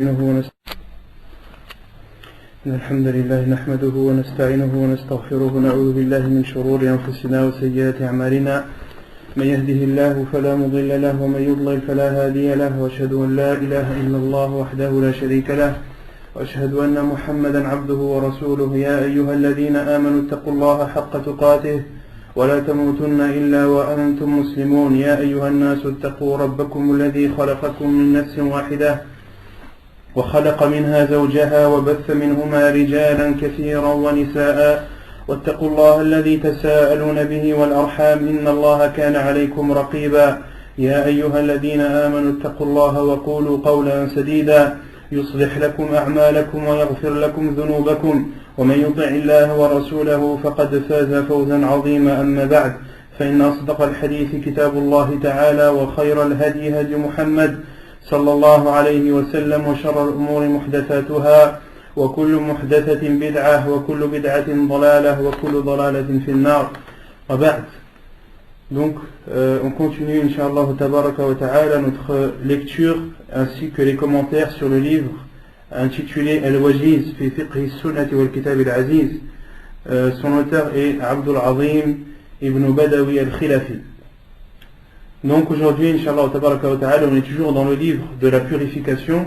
إن الحمد لله نحمده ونستعينه ونستغفره ونعوذ بالله من شرور أنفسنا وسيئات أعمالنا من يهده الله فلا مضل له ومن يضلل فلا هادي له وأشهد أن لا إله إلا الله وحده لا شريك له وأشهد أن محمدا عبده ورسوله يا أيها الذين آمنوا اتقوا الله حق تقاته ولا تموتن إلا وأنتم مسلمون يا أيها الناس اتقوا ربكم الذي خلقكم من نفس واحدة وخلق منها زوجها وبث منهما رجالا كثيرا ونساء واتقوا الله الذي تساءلون به والأرحام إن الله كان عليكم رقيبا يا أيها الذين آمنوا اتقوا الله وقولوا قولا سديدا يصلح لكم أعمالكم ويغفر لكم ذنوبكم ومن يطع الله ورسوله فقد فاز فوزا عظيما أما بعد فإن أصدق الحديث كتاب الله تعالى وخير الهدي هدي محمد صلى الله عليه وسلم وشر الأمور محدثاتها وكل محدثة بدعة وكل بدعة ضلالة وكل ضلالة في النار وبعد. Donc on continue Inch'Allah Tabaraka wa Ta'ala notre lecture ainsi que les commentaires sur le livre intitulé Al-Wajiz fi Fiqh Sunnati wal Kitab al-Aziz. Son auteur est Abdul Azim ibn Badawi al-Khilafi. Donc aujourd'hui, Inch'Allah Tabaraka wa Ta'ala, on est toujours dans le livre de la purification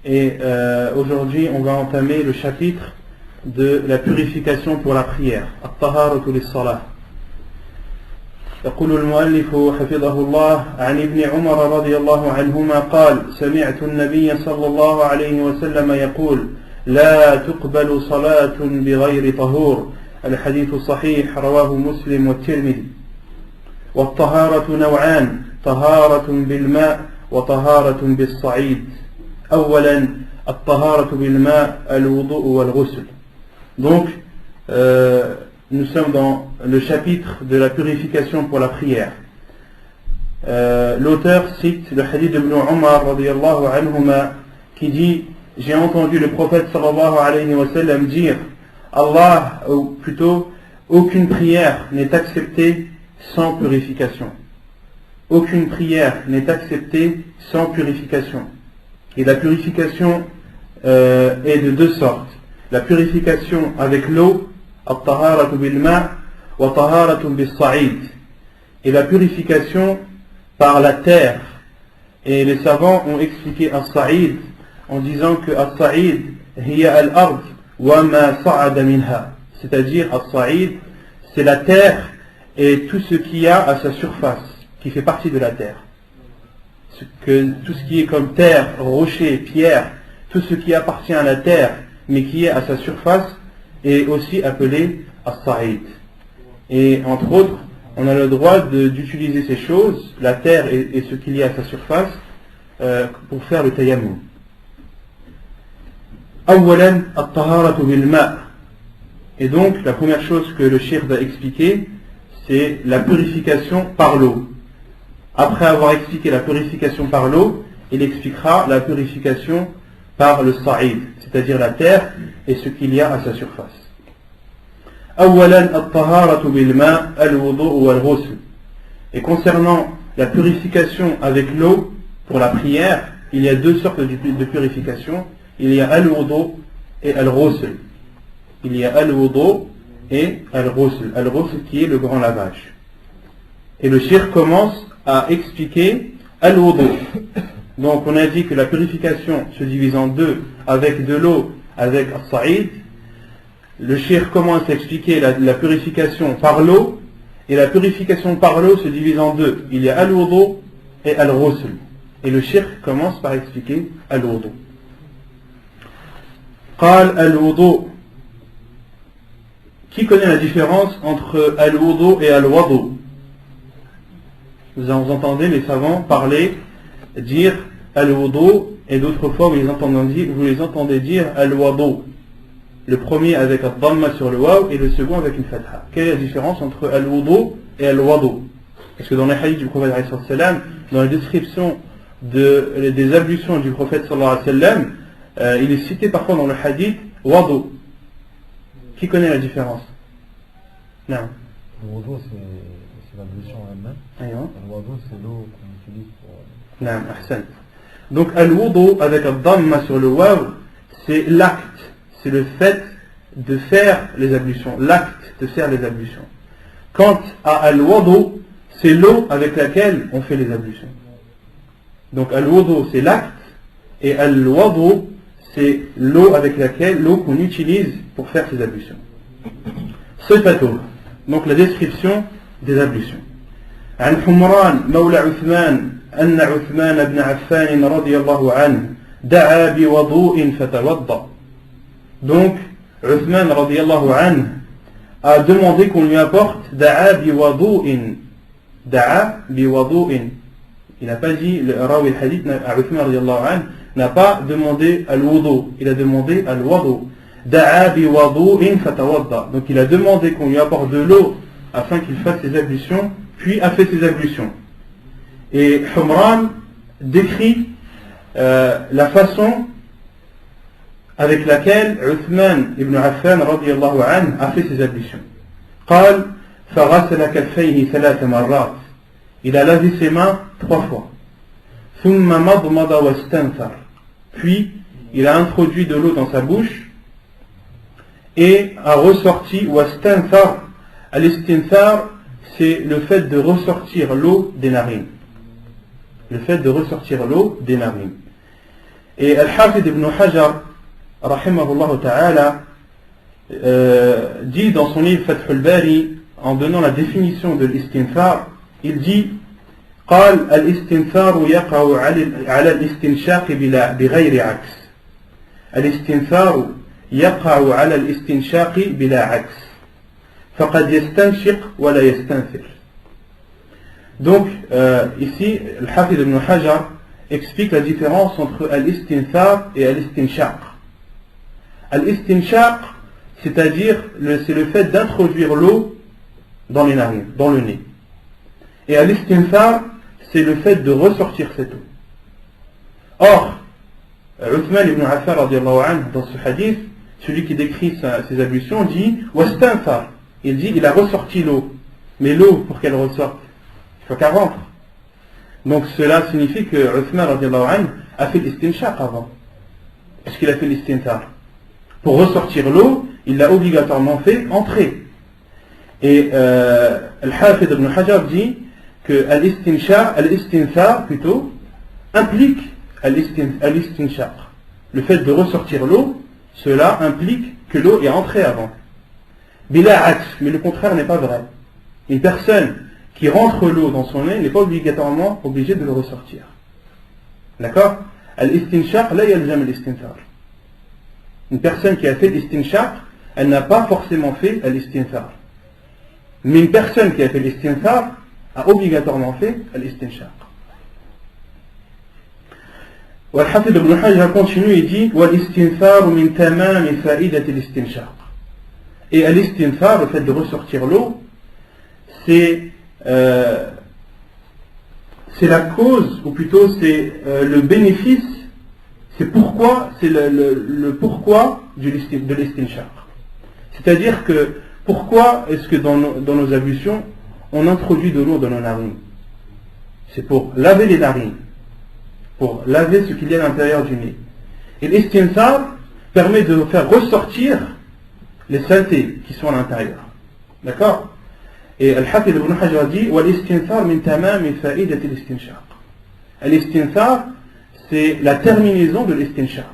et aujourd'hui on va entamer le chapitre de la purification pour la prière. At-Taharatu lis-Salah. يقول المؤلف حفظه الله عن ابن عمر رضي الله عنهما قال سمعت النبي صلى الله عليه وسلم يقول لا تقبل صلاة بغير طهور. الحديث صحيح رواه مسلم والترمذي. والطهارة نوعان طهارة بالماء وطهارة بالصعيد. أولا الطهارة بالماء الوضوء والغسل. Donc nous sommes dans le chapitre de la purification pour la prière. L'auteur cite le hadith d'Ibn Umar radiyallahu anhuma qui dit j'ai entendu le prophète sallallahu alayhi wa sallam dire Allah, ou plutôt aucune prière n'est acceptée sans purification. Aucune prière n'est acceptée sans purification. Et la purification est de deux sortes. La purification avec l'eau, at-taharatu bil-ma' wa taharatu bis-sa'id. Et la purification par la terre. Et les savants ont expliqué as-sa'id en disant que as-sa'id hiya al-ard wa ma sa'ada minha. C'est-à-dire as-sa'id, c'est la terre et tout ce qu'il y a à sa surface, qui fait partie de la terre. Tout ce qui est comme terre, rocher, pierre, tout ce qui appartient à la terre, mais qui est à sa surface, est aussi appelé as-sa'id. Et entre autres, on a le droit d'utiliser ces choses, la terre et ce qu'il y a à sa surface, pour faire le tayammum. Awwalan at-taharatu bil-ma'. Et donc, la première chose que le cheikh va expliquer, c'est la purification par l'eau. Après avoir expliqué la purification par l'eau, il expliquera la purification par le sa'id, c'est-à-dire la terre et ce qu'il y a à sa surface. Awwalan at-taharatu bil-ma' al-wudu' wal-ghusl. Et concernant la purification avec l'eau pour la prière, il y a deux sortes de purification. Il y a al-wudu' et al-ghusl. Il y a al-wudu' et al-ghusl. Al-ghusl qui est le grand lavage. Et le cheikh commence à expliquer al-wudu'. Donc on a dit que la purification se divise en deux, avec de l'eau, avec as-sa'id. Le cheikh commence à expliquer la purification par l'eau, et la purification par l'eau se divise en deux. Il y a al-wudu' et al-ghusl. Et le cheikh commence par expliquer al-wudu'. قال al-wudu'. Qui connaît la différence entre al-wudu' et al-wadu'? Vous entendez les savants parler, dire al-wudu', et d'autres fois vous les entendez dire al-wadu'. Le premier avec al-dhamma sur le waw et le second avec une fatha. Quelle est la différence entre al-wudu' et al-wadu'? Parce que dans les hadiths du prophète sallallahu alayhi wa sallam, dans la description des ablutions du prophète sallallahu alayhi wa sallam, il est cité parfois dans le hadith wadu'. Qui connaît la différence? Non. Le wudu, c'est l'ablution elle-même. Aywa. Le wudu, c'est l'eau qu'on utilise pour... Non, ahsan. Donc al-wudu avec un dhamma sur le waw, c'est l'acte, c'est le fait de faire les ablutions, l'acte de faire les ablutions. Quant à al-wudu, c'est l'eau avec laquelle on fait les ablutions. Donc al-wudu c'est l'acte et al-wudu c'est l'eau avec laquelle, l'eau qu'on utilise pour faire ces ablutions. Sifatuh, donc la description des ablutions. عن حمران مولى عثمان أن عثمان بن عفان رضي الله عنه دعا بوضوء فتوضأ. Donc Uthman radiyallahu anhu a demandé qu'on lui apporte da'a biwadu'in. Da'a biwadu'in. Il n'a pas dit, le rawi hadith à Uthman radiyallahu anhu n'a pas demandé al-wudu, il a demandé al-wudu. Da'a biwadu'in fatawadda. Donc il a demandé qu'on lui apporte de l'eau afin qu'il fasse ses ablutions, puis a fait ses ablutions. Et Humran décrit la façon avec laquelle Uthman ibn Affan radiyallahu anhu a fait ses ablutions. قال فغسل كفيه 3 مرات. Il a lavé ses mains 3 fois. ثم مضمض واستنثر. Puis il a introduit de l'eau dans sa bouche et a ressorti واستنثر. Al-istinthar, c'est le fait de ressortir l'eau des narines. Le fait de ressortir l'eau des narines. Et Al-Hafid ibn Hajar rahimahullah ta'ala dit dans son livre Fath al-Bari, en donnant la définition de l'istinthar, il dit قال الاستنثار يقع على الاستنشاق بغير عكس. الاستنثار يقع على الاستنشاق بلا عكس. فقد يستنشق ولا يستنثر. Donc ici le Hafid ibn Hajar explique la différence entre al-istinthar et al-istinshaq. Al-istinshaq, c'est-à-dire c'est le fait d'introduire l'eau dans les narines, dans le nez. Et al-istinthar, c'est le fait de ressortir cette eau. Or, Uthman ibn Affan radiyallahu anhu, dans ce hadith, celui qui décrit ses ablutions dit wastanthar. Il dit il a ressorti l'eau. Mais l'eau, pour qu'elle ressorte, il faut qu'elle rentre. Donc cela signifie que Uthman radiyallahu anhu a fait l'istinshaq avant. Est-ce qu'il a fait l'istinthar? Pour ressortir l'eau, il l'a obligatoirement fait entrer. Et Al-Hafid ibn Hajar dit que al-istinthar plutôt implique al-istinshaq. Le fait de ressortir l'eau, cela implique que l'eau est entrée avant. Bila aks, mais le contraire n'est pas vrai. Une personne qui rentre l'eau dans son nez n'est pas obligatoirement obligée de le ressortir. D'accord? Al-istinshaq, la yalzam al-istinthar. Une personne qui a fait l'istinshaq, elle n'a pas forcément fait l'istinthar. Mais une personne qui a fait l'istinthar a obligatoirement fait l'istinshaq. Al-Hafid ibn Hajar continue et dit wal-istinthar min tamam fa'idat al-istinshaq. Et l'istinthar, le fait de ressortir l'eau, c'est la cause, ou plutôt c'est le bénéfice, c'est le pourquoi de l'istinshaq. C'est-à-dire que pourquoi est-ce que dans nos ablutions on introduit de l'eau dans nos narines? C'est pour laver les narines, pour laver ce qu'il y a à l'intérieur du nez. Et l'istinthar permet de faire ressortir les saletés qui sont à l'intérieur. D'accord? Et Al-Hafid ibn Hajar dit wal-istinthar min tamam fa'idat al-istinshaq. L'istinthar, c'est la terminaison de l'istinshaq.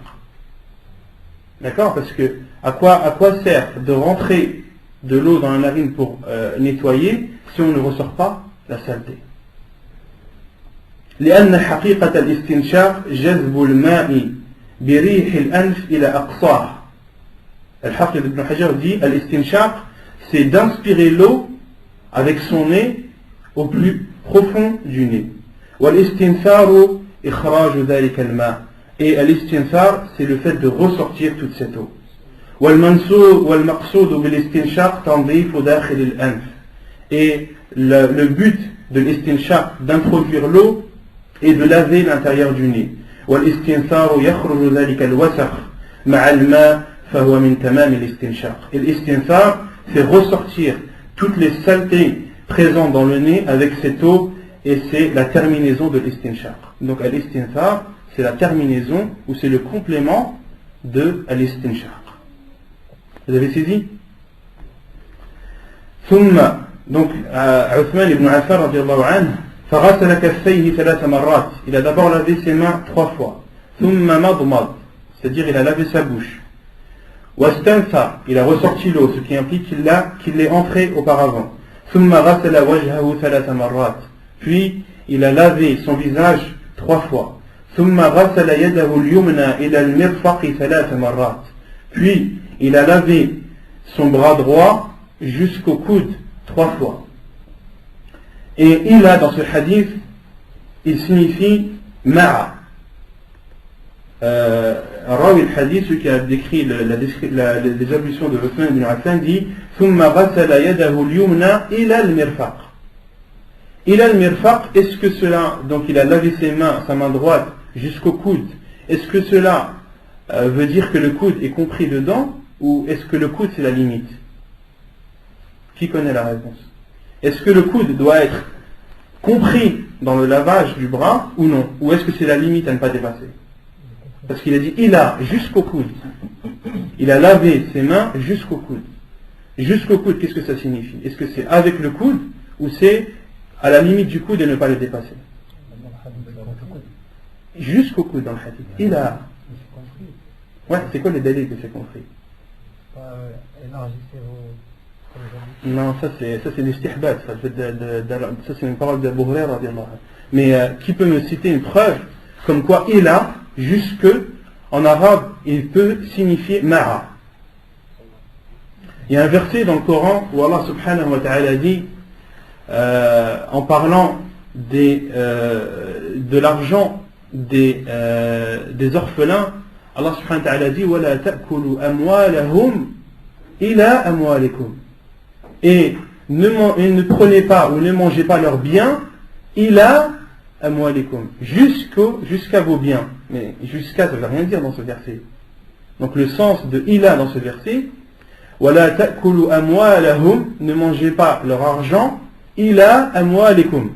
D'accord? Parce que à quoi sert de rentrer de l'eau dans la narine pour nettoyer si on ne ressort pas la saleté? لأن حقيقة الاستنشاق جذب الماء بريح الأنف إلى أقصاه. Al-Hafid ibn Hajar dit al-istinshaq, c'est d'inspirer l'eau avec son nez au plus profond du nez. Wal-istintharu ikhraju dhalika al-ma'. Et al-istinthar, c'est le fait de ressortir toute cette eau. Wal-maqsoud bil-istinshaq tanzifu dakhil al-anf. Et le but de l'istinshaq, d'introduire l'eau et de laver l'intérieur du nez. Wal-istintharu yakhruju dhalika al-wasakh ma'a al-ma' fahuwa min tamam al-istinshaq. Et l'istinthar, c'est ressortir toutes les saletés présentes dans le nez avec cette eau, et c'est la terminaison de l'istinshaq. Donc l'istinthar, c'est la terminaison ou c'est le complément de al-istinshaq. Vous avez saisi? ثم donc Uthman ibn Affan radiallahu anhu فغسل كفيه 3 مرات. Il a d'abord lavé ses mains 3 fois. ثم مضمض, c'est-à-dire il a lavé sa bouche. واستنثر, il a ressorti l'eau, ce qui implique qu'il l'ait entré auparavant. ثم غسل وجهه 3 مرات. Puis il a lavé son visage 3 fois. ثم غسل يده اليمنى إلى المرفق 3 مرات. Puis il a lavé son bras droit jusqu'au coude 3 fois. Et il a dans ce hadith, il signifie ma'a. Rawi al-hadith, celui qui a décrit les ablutions de Uthman ibn Affan, dit ثم غسل يده اليمنى إلى المرفق. إلى المرفق, est-ce que cela, donc il a lavé ses mains, sa main droite jusqu'au coude, est-ce que cela veut dire que le coude est compris dedans, ou est-ce que le coude c'est la limite? Qui connaît la réponse? Est-ce que le coude doit être compris dans le lavage du bras ou non? Ou est-ce que c'est la limite à ne pas dépasser? Parce qu'il a dit il a jusqu'au coude. Il a lavé ses mains jusqu'au coude. Jusqu'au coude, qu'est-ce que ça signifie? Est-ce que c'est avec le coude ou c'est à la limite du coude et ne pas le dépasser? Jusqu'au coude dans le hadith. Il a. Ouais, c'est quoi les délais que c'est compris? Non, ça c'est l'istihbad, ça c'est une parole d'Abu Hurayra radiallahu anhu. Mais qui peut me citer une preuve comme quoi il a, jusque, en arabe, il peut signifier ma'a. Il y a un verset dans le Coran où Allah subhanahu wa ta'ala dit, en parlant de l'argent des orphelins, Allah subhanahu wa ta'ala dit وَلَا تَأْكُلُوا أَمْوَالَهُمْ إِلَىٰ أَمْوَالِكُمْ. Et ne prenez pas ou ne mangez pas leurs biens ila amwalikum, jusqu'à vos biens. Mais jusqu'à, ça ne veut rien dire dans ce verset. Donc le sens de ila dans ce verset, wala ta'kulu amwalahum, ne mangez pas leur argent ila amwalikum,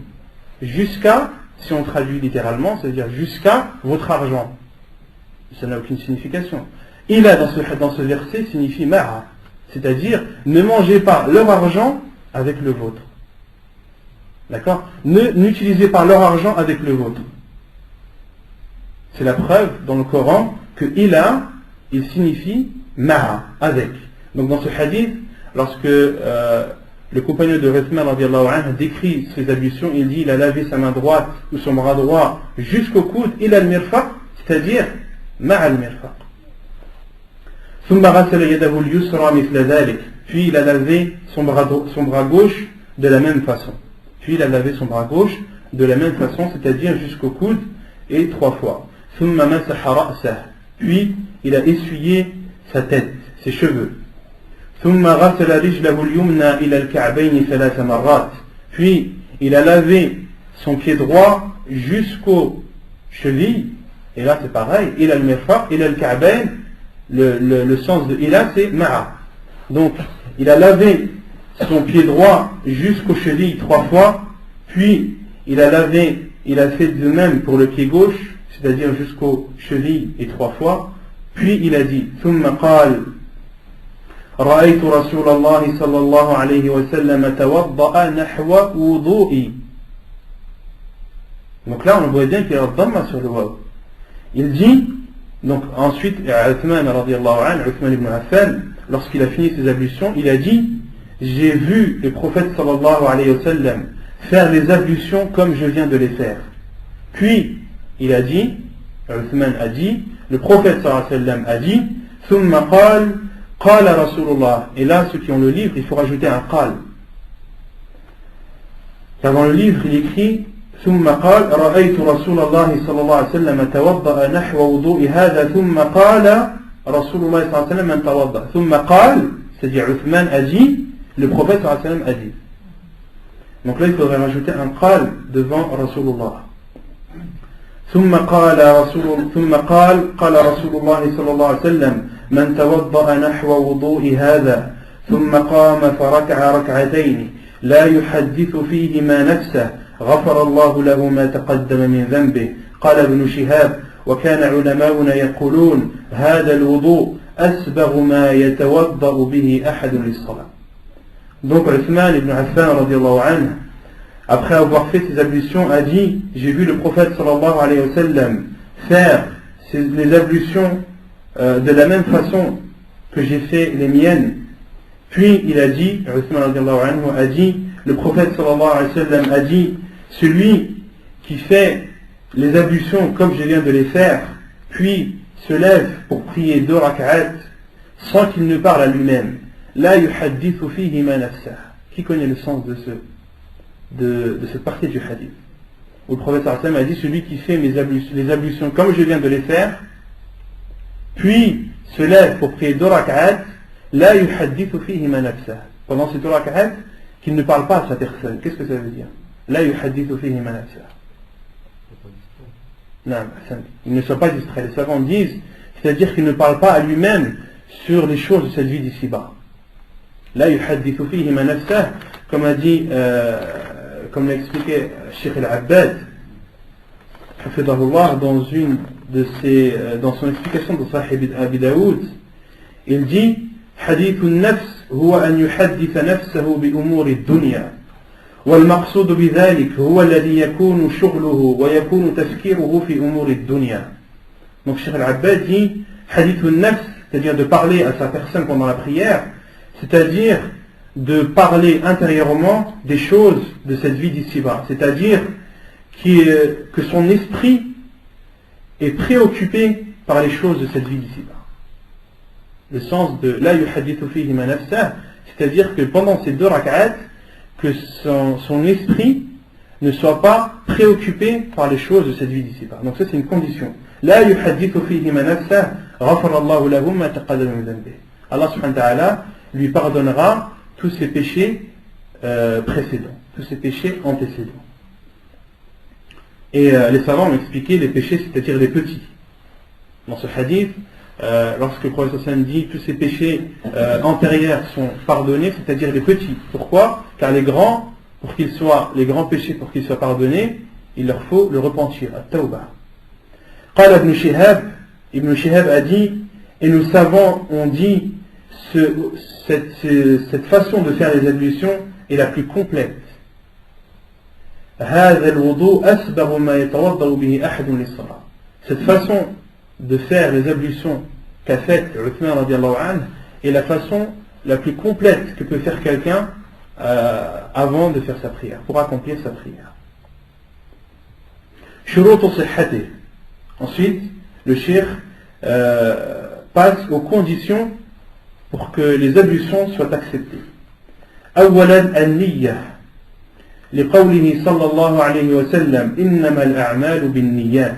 jusqu'à, si on traduit littéralement, c'est-à-dire jusqu'à votre argent. Ça n'a aucune signification. Ila dans ce verset signifie ma'a. C'est-à-dire, ne mangez pas leur argent avec le vôtre. D'accord? N'utilisez pas leur argent avec le vôtre. C'est la preuve dans le Coran que il signifie ma'a, avec. Donc dans ce hadith, lorsque le compagnon de Uthman radiallahu anhu décrit ses ablutions, il dit il a lavé sa main droite ou son bras droit jusqu'au coude, ila al-mirfaq, c'est-à-dire ma'a al-mirfaq. ثم غسل يده اليسرى مثل ذلك. Puis il a lavé son bras gauche de la même façon. Puis il a lavé son bras gauche de la même façon, c'est-à-dire jusqu'au coude et 3 fois. ثم مسح رأسه. Puis il a essuyé sa tête, ses cheveux. ثم غسل رجله اليمنى إلى الكعبين 3 مرات. Puis il a lavé son pied droit jusqu'aux chevilles. Et là c'est pareil. إلى المرفق إلى الكعبين. Le sens de ila c'est ma'a. Donc il a lavé son pied droit jusqu'aux chevilles 3 fois, puis il a fait de même pour le pied gauche, c'est-à-dire jusqu'aux chevilles et 3 fois, puis il a dit ثم قال رأيت رسول الله صلى الله عليه وسلم توضأ نحو وضوئي. Donc là on voit bien qu'il y a un dhamma sur le waw. Il dit donc ensuite, Uthman ibn Affan, lorsqu'il a fini ses ablutions, il a dit j'ai vu le prophète sallallahu alayhi wa sallam faire les ablutions comme je viens de les faire. Puis il a dit, Uthman a dit, le prophète sallallahu alayhi wa sallam a dit ثم قال رسول الله. Et là ceux qui ont le livre, il faut rajouter un qal. Car dans le livre il écrit ثم قال رأيت رسول الله صلى الله عليه وسلم توضأ نحو وضوء هذا ثم قال رسول الله صلى الله عليه وسلم من توضأ ثم قال, c'est-à-dire Uthman a dit, le prophète صلى الله عليه وسلم a dit. Donc là il faudrait rajouter un qal devant Rasulullah. ثم قال رسول الله صلى الله عليه وسلم من توضأ نحو وضوء هذا ثم قام فركع ركعتين لا يحدث فيهما نفسه غفر الله له ما تقدم من ذنبه. قال ابن شهاب وكان علماؤنا يقولون هذا الوضوء أسبغ ما يتوضأ به أحد للصلاة. Donc Uthman ibn Affan radiallahu anhu, après avoir fait ses ablutions, a dit: j'ai vu le prophète sallallahu alayhi wa sallam faire les ablutions de la même façon que j'ai fait les miennes. Puis il a dit, Uthman radiallahu anhu a dit, le prophète sallallahu alayhi wa sallam a dit: celui qui fait les ablutions comme je viens de les faire, puis se lève pour prier 2 rak'at sans qu'il ne parle à lui-même, la yuhaddithu fihi ma nafsah. Qui connaît le sens de cette partie du hadith, où le prophète sallallahu alayhi wa sallam a dit: celui qui fait les ablutions comme je viens de les faire, puis se lève pour prier 2 rak'at, la yuhaddithu fihi ma nafsah. Pendant ces 2 rak'at, qu'il ne parle pas à sa personne. Qu'est-ce que ça veut dire? La yuhaddithu fihi ma nafsah. Non, il ne soit pas distrait. Les savants disent, c'est-à-dire qu'il ne parle pas à lui-même sur les choses de cette vie d'ici-bas. La yuhaddithu fihi ma nafsah, comme a dit, comme l'a expliqué Cheikh Al-Abbad, hafidahullah, dans son explication de Sahih Abi Daoud, il dit: hadithu an-nafs huwa an yuhadditha nafsahu bi umuri ad-dunya. والمقصود بذلك هو الذي يكون شغله ويكون تفكيره في أمور الدنيا. Donc Cheikh Al-Abbad dit hadith al-nafs, c'est-à-dire de parler à sa personne pendant la prière, c'est-à-dire de parler intérieurement des choses de cette vie d'ici-bas, c'est-à-dire que son esprit est préoccupé par les choses de cette vie d'ici-bas. Le sens de la yuhadithu fihi ma nafsah, c'est-à-dire que pendant ces 2 rak'at, que son esprit ne soit pas préoccupé par les choses de cette vie d'ici-bas. Donc ça c'est une condition. La yuhaddithu fihi ma nafsah, ghafara Allahu lahu ma taqaddama min dhanbihi. Allah subhanahu wa ta'ala lui pardonnera tous ses péchés précédents, tous ses péchés antécédents. Et les savants ont expliqué les péchés, c'est-à-dire les petits. Dans ce hadith, lorsque le prophète sallallahu dit tous ces péchés antérieurs sont pardonnés, c'est-à-dire les petits. Pourquoi? Car les grands péchés pour qu'ils soient pardonnés, il leur faut le repentir, at-tawbah. Qala Ibn Shihab a dit, et nous savons, on dit, cette façon de faire les ablutions est la plus complète. Cette façon de faire les ablutions qu'a fait Uthman radiallahu anhu est la façon la plus complète que peut faire quelqu'un avant de faire sa prière, pour accomplir sa prière. Ensuite, le cheikh passe aux conditions pour que les ablutions soient acceptées. أولا النية لقوله صلى الله عليه وسلم إنما الأعمال بالنيات.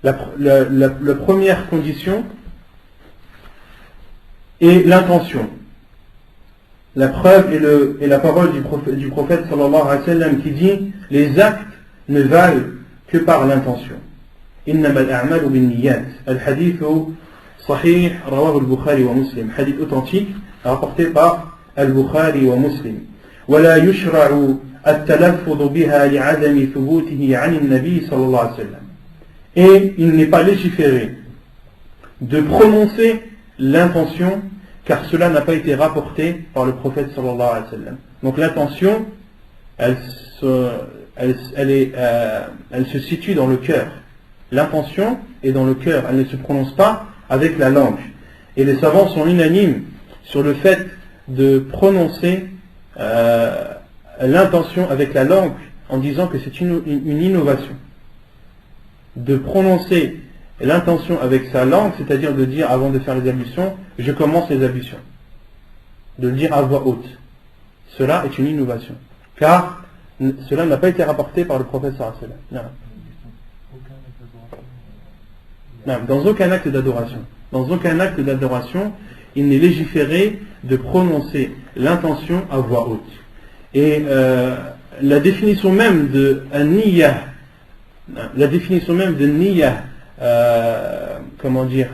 La première condition est l'intention. La preuve est la parole du prophète sallallahu alayhi wa sallam qui dit: les actes ne valent que par l'intention. إنما الأعمال بالنيات. الحديث صحيح رواه البخاري ومسلم. Hadith authentique rapporté par Al-Bukhari wa Muslim. ولا يشرع التلفظ بها لعدم ثبوته عن النبي صلى الله عليه وسلم. Et il n'est pas légiféré de prononcer l'intention, car cela n'a pas été rapporté par le prophète sallallahu alayhi wa sallam. Donc l'intention, elle se situe dans le cœur. L'intention est dans le cœur, elle ne se prononce pas avec la langue. Et les savants sont unanimes sur le fait de prononcer l'intention avec la langue en disant que c'est une innovation. De prononcer l'intention avec sa langue, c'est-à-dire de dire avant de faire les ablutions, je commence les ablutions. De le dire à voix haute. Cela est une innovation. Car cela n'a pas été rapporté par le prophète sallallahu alayhi wa sallam. Non, dans aucun acte d'adoration. Dans aucun acte d'adoration, il n'est légiféré de prononcer l'intention à voix haute. Et la définition même de niyah, comment dire,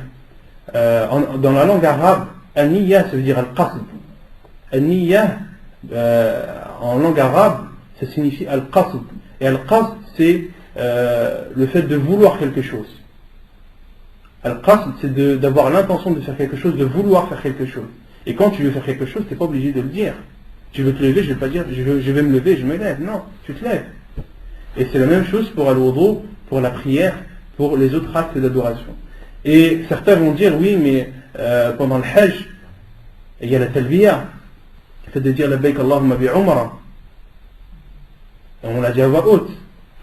dans la langue arabe, niyah ça veut dire al-qasd. Niyah en langue arabe, ça signifie al-qasd. Et al-qasd, c'est le fait de vouloir quelque chose. Al-qasd, c'est d'avoir l'intention de faire quelque chose, de vouloir faire quelque chose. Et quand tu veux faire quelque chose, tu n'es pas obligé de le dire. Tu veux te lever, je ne vais pas dire je vais me lever, je me lève. Non, tu te lèves. Et c'est la même chose pour al-wudu, pour la prière, pour les autres actes d'adoration. Et certains vont dire oui, mais pendant le hajj, il y a la talbiya, le fait de dire labbaik Allahumma bi umrah. Et on l'a dit à voix haute.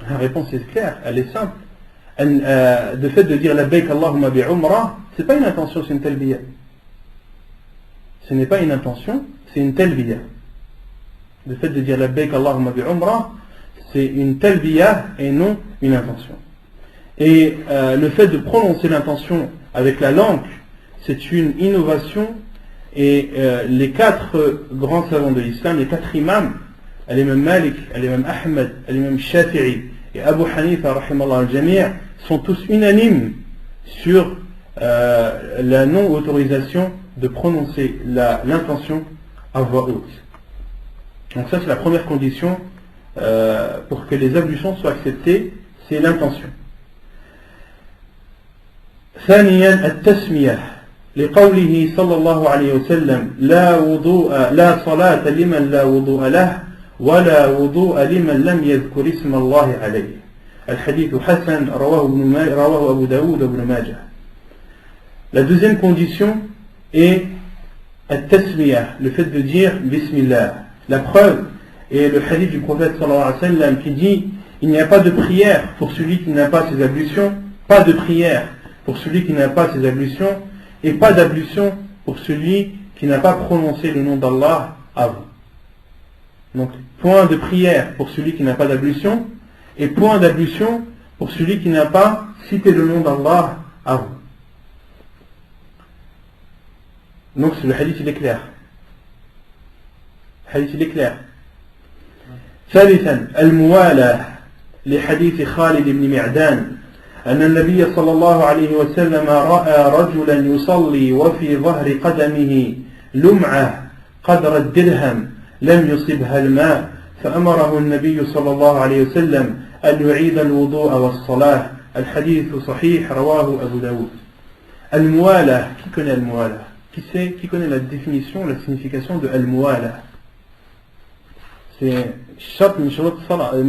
La réponse est claire, elle est simple. Le fait de dire labbaik Allahumma bi umrah, c'est pas une intention, c'est une talbiya. Ce n'est pas une intention, c'est une talbiya. Le fait de dire labbaik Allahumma bi umrah, c'est une talbiya et non une intention. Et le fait de prononcer l'intention avec la langue, c'est une innovation. Et les 4 grands savants de l'islam, les 4 imams, l'imam Malik, l'imam Ahmed, l'imam Shafi'i et Abu Hanifa rahimallahu al-jami' sont tous unanimes sur la non-autorisation de prononcer l'intention à voix haute. Donc ça c'est la première condition pour que les ablutions soient acceptées, c'est l'intention. ثانيا التسمية لقوله صلى الله عليه وسلم لا صلاة لمن لا وضوء له ولا وضوء لمن لم يذكر اسم الله عليه. الحديث حسن رواه أبو داود وابن ماجه. La deuxième condition est التسمية, le fait de dire Bismillah. La preuve est le hadith du prophète sallallahu alayhi wa sallam qui dit il n'y a pas de prière pour celui qui n'a pas ses ablutions, pas de prière pour celui qui n'a pas ses ablutions, et pas d'ablution pour celui qui n'a pas prononcé le nom d'Allah avant. Donc, point de prière pour celui qui n'a pas d'ablution, et point d'ablution pour celui qui n'a pas cité le nom d'Allah avant. Donc, le hadith il est clair. Le hadith il est clair. ثالثا الموالاة لحديث خالد بن معدان أن النبي صلى الله عليه وسلم رأى رجلا يصلي وفي ظهر قدمه لمعة قدر الدرهم لم يصبها الماء فأمره النبي صلى الله عليه وسلم أن يعيد الوضوء والصلاة. الحديث صحيح رواه أبو داود. الموالاة, qui connaît الموالاة? Qui connaît la définition, la signification de الموالاة? C'est شرط من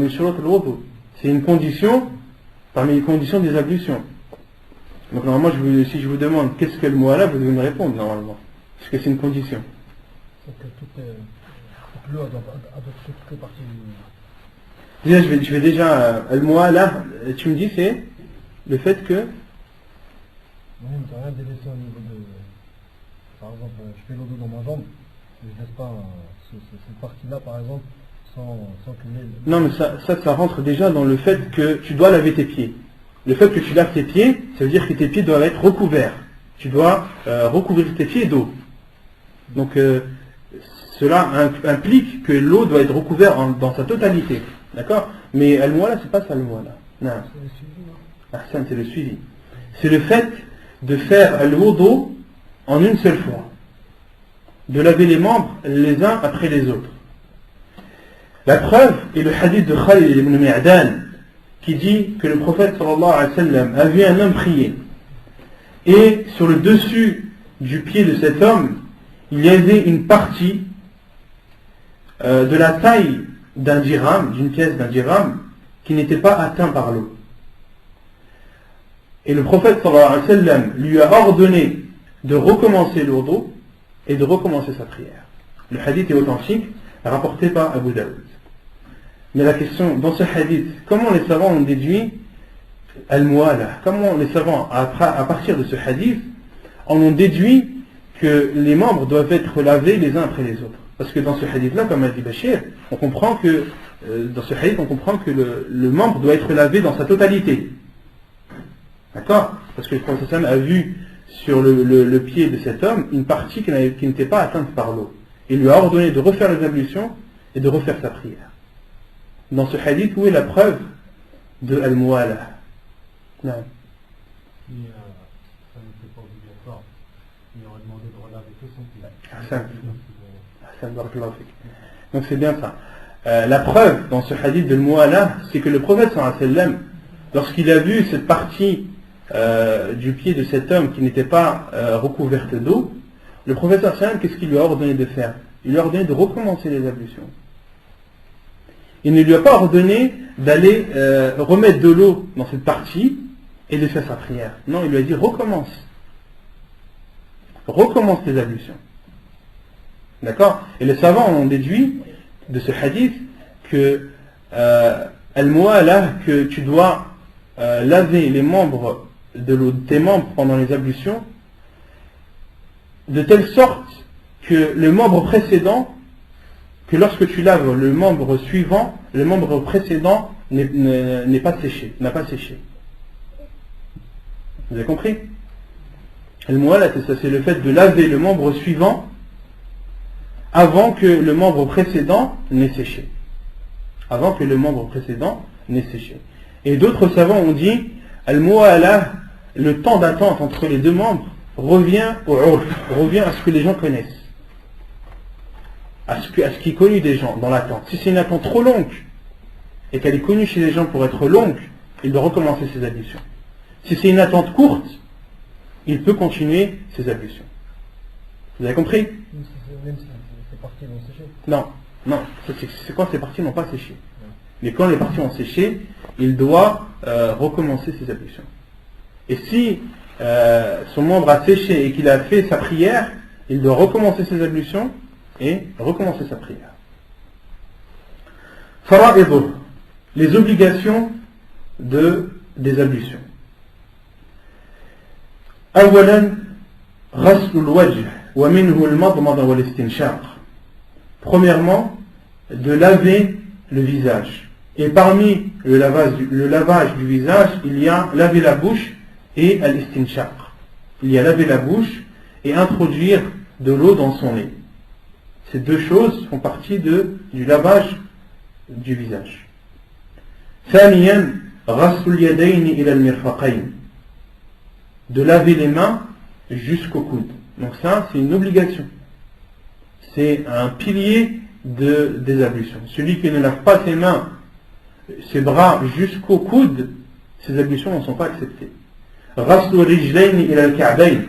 شروط الوضوء. C'est une condition parmi les conditions des ablutions. Donc normalement, si je vous demande qu'est-ce que le muwala, vous devez me répondre normalement. Parce que c'est une condition. C'est que toute l'eau adopte toutes les parties du... Déjà, je vais déjà... le muwala, tu me dis, c'est le fait que... Non, tu n'as rien délaissé au niveau de... Par exemple, je fais l'eau dans ma jambe, je ne laisse pas cette partie-là, par exemple, sans que l'eau... Non, mais ça rentre déjà dans le fait que tu dois laver tes pieds. Le fait que tu laves tes pieds, ça veut dire que tes pieds doivent être recouverts. Tu dois recouvrir tes pieds d'eau. Donc cela implique que l'eau doit être recouverte dans sa totalité. D'accord? Mais al-muwala, c'est pas ça le muwala. Non. C'est le suivi, non? Ahsan, c'est le suivi. C'est le fait de faire al-wudu en une seule fois. De laver les membres les uns après les autres. La preuve est le hadith de Khalid ibn Mi'dan qui dit que le prophète sallallahu alayhi wa sallam a vu un homme prier. Et sur le dessus du pied de cet homme, il y avait une partie de la taille d'un dirham, d'une pièce d'un dirham, qui n'était pas atteint par l'eau. Et le prophète sallallahu alayhi wa sallam lui a ordonné de recommencer l'wudu et de recommencer sa prière. Le hadith est authentique, rapporté par Abu Daoud. Mais la question, dans ce hadith, comment les savants ont déduit al-muwala? Comment les savants, à partir de ce hadith, en ont déduit que les membres doivent être lavés les uns après les autres? Parce que dans ce hadith-là, comme a dit Bachir, on comprend que, dans ce hadith, on comprend que le membre doit être lavé dans sa totalité. D'accord? Parce que le prophète a vu sur le pied de cet homme une partie qui n'était pas atteinte par l'eau. Il lui a ordonné de refaire les ablutions et de refaire sa prière. Dans ce hadith, où est la preuve de al-muwala? Non. Si ça n'était pas obligatoire, il aurait demandé de relaver que son pied. Donc c'est bien ça. La preuve dans ce hadith de al-muwala, c'est que le prophète sallallahu alayhi wa sallam lorsqu'il a vu cette partie du pied de cet homme qui n'était pas recouverte d'eau, le prophète sallam, qu'est-ce qu'il lui a ordonné de faire? Il lui a ordonné de recommencer les ablutions. Il ne lui a pas ordonné d'aller remettre de l'eau dans cette partie et de faire sa prière. Non, il lui a dit recommence. Recommence tes ablutions. D'accord? Et les savants ont déduit de ce hadith que al-mu'alah, que tu dois laver les membres de tes membres pendant les ablutions, de telle sorte que le membre précédent, que lorsque tu laves le membre suivant, le membre précédent n'est pas séché, n'a pas séché. Vous avez compris? Al-mu'alah, c'est le fait de laver le membre suivant avant que le membre précédent n'ait séché. Avant que le membre précédent n'ait séché. Et d'autres savants ont dit, al-mu'alah, le temps d'attente entre les deux membres revient au urf, revient à ce que les gens connaissent, à ce qui est connu des gens dans l'attente. Si c'est une attente trop longue et qu'elle est connue chez les gens pour être longue, il doit recommencer ses ablutions. Si c'est une attente courte, il peut continuer ses ablutions. Vous avez compris? Même si ces parties vont sécher. Non, non, c'est quand ces parties n'ont pas séché. Mais quand les parties ont séché, il doit recommencer ses ablutions. Et si son membre a séché et qu'il a fait sa prière, il doit recommencer ses ablutions et recommencer sa prière. Fara'idh, les obligations des ablutions. أولا غسل الوجه ومنه المضمضة والاستنشاق. Premièrement, de laver le visage. Et parmi le lavage du visage, il y a laver la bouche et al-istinshaq. Il y a laver la bouche et introduire de l'eau dans son nez. Ces deux choses font partie du lavage du visage. ثانيا غسل اليدين إلى المرفقين. De laver les mains jusqu'au coude. Donc ça, c'est une obligation. C'est un pilier des ablutions. Celui qui ne lave pas ses mains, ses bras jusqu'au coude, ses ablutions ne sont pas acceptées. غسل الرجلين إلى الكعبين.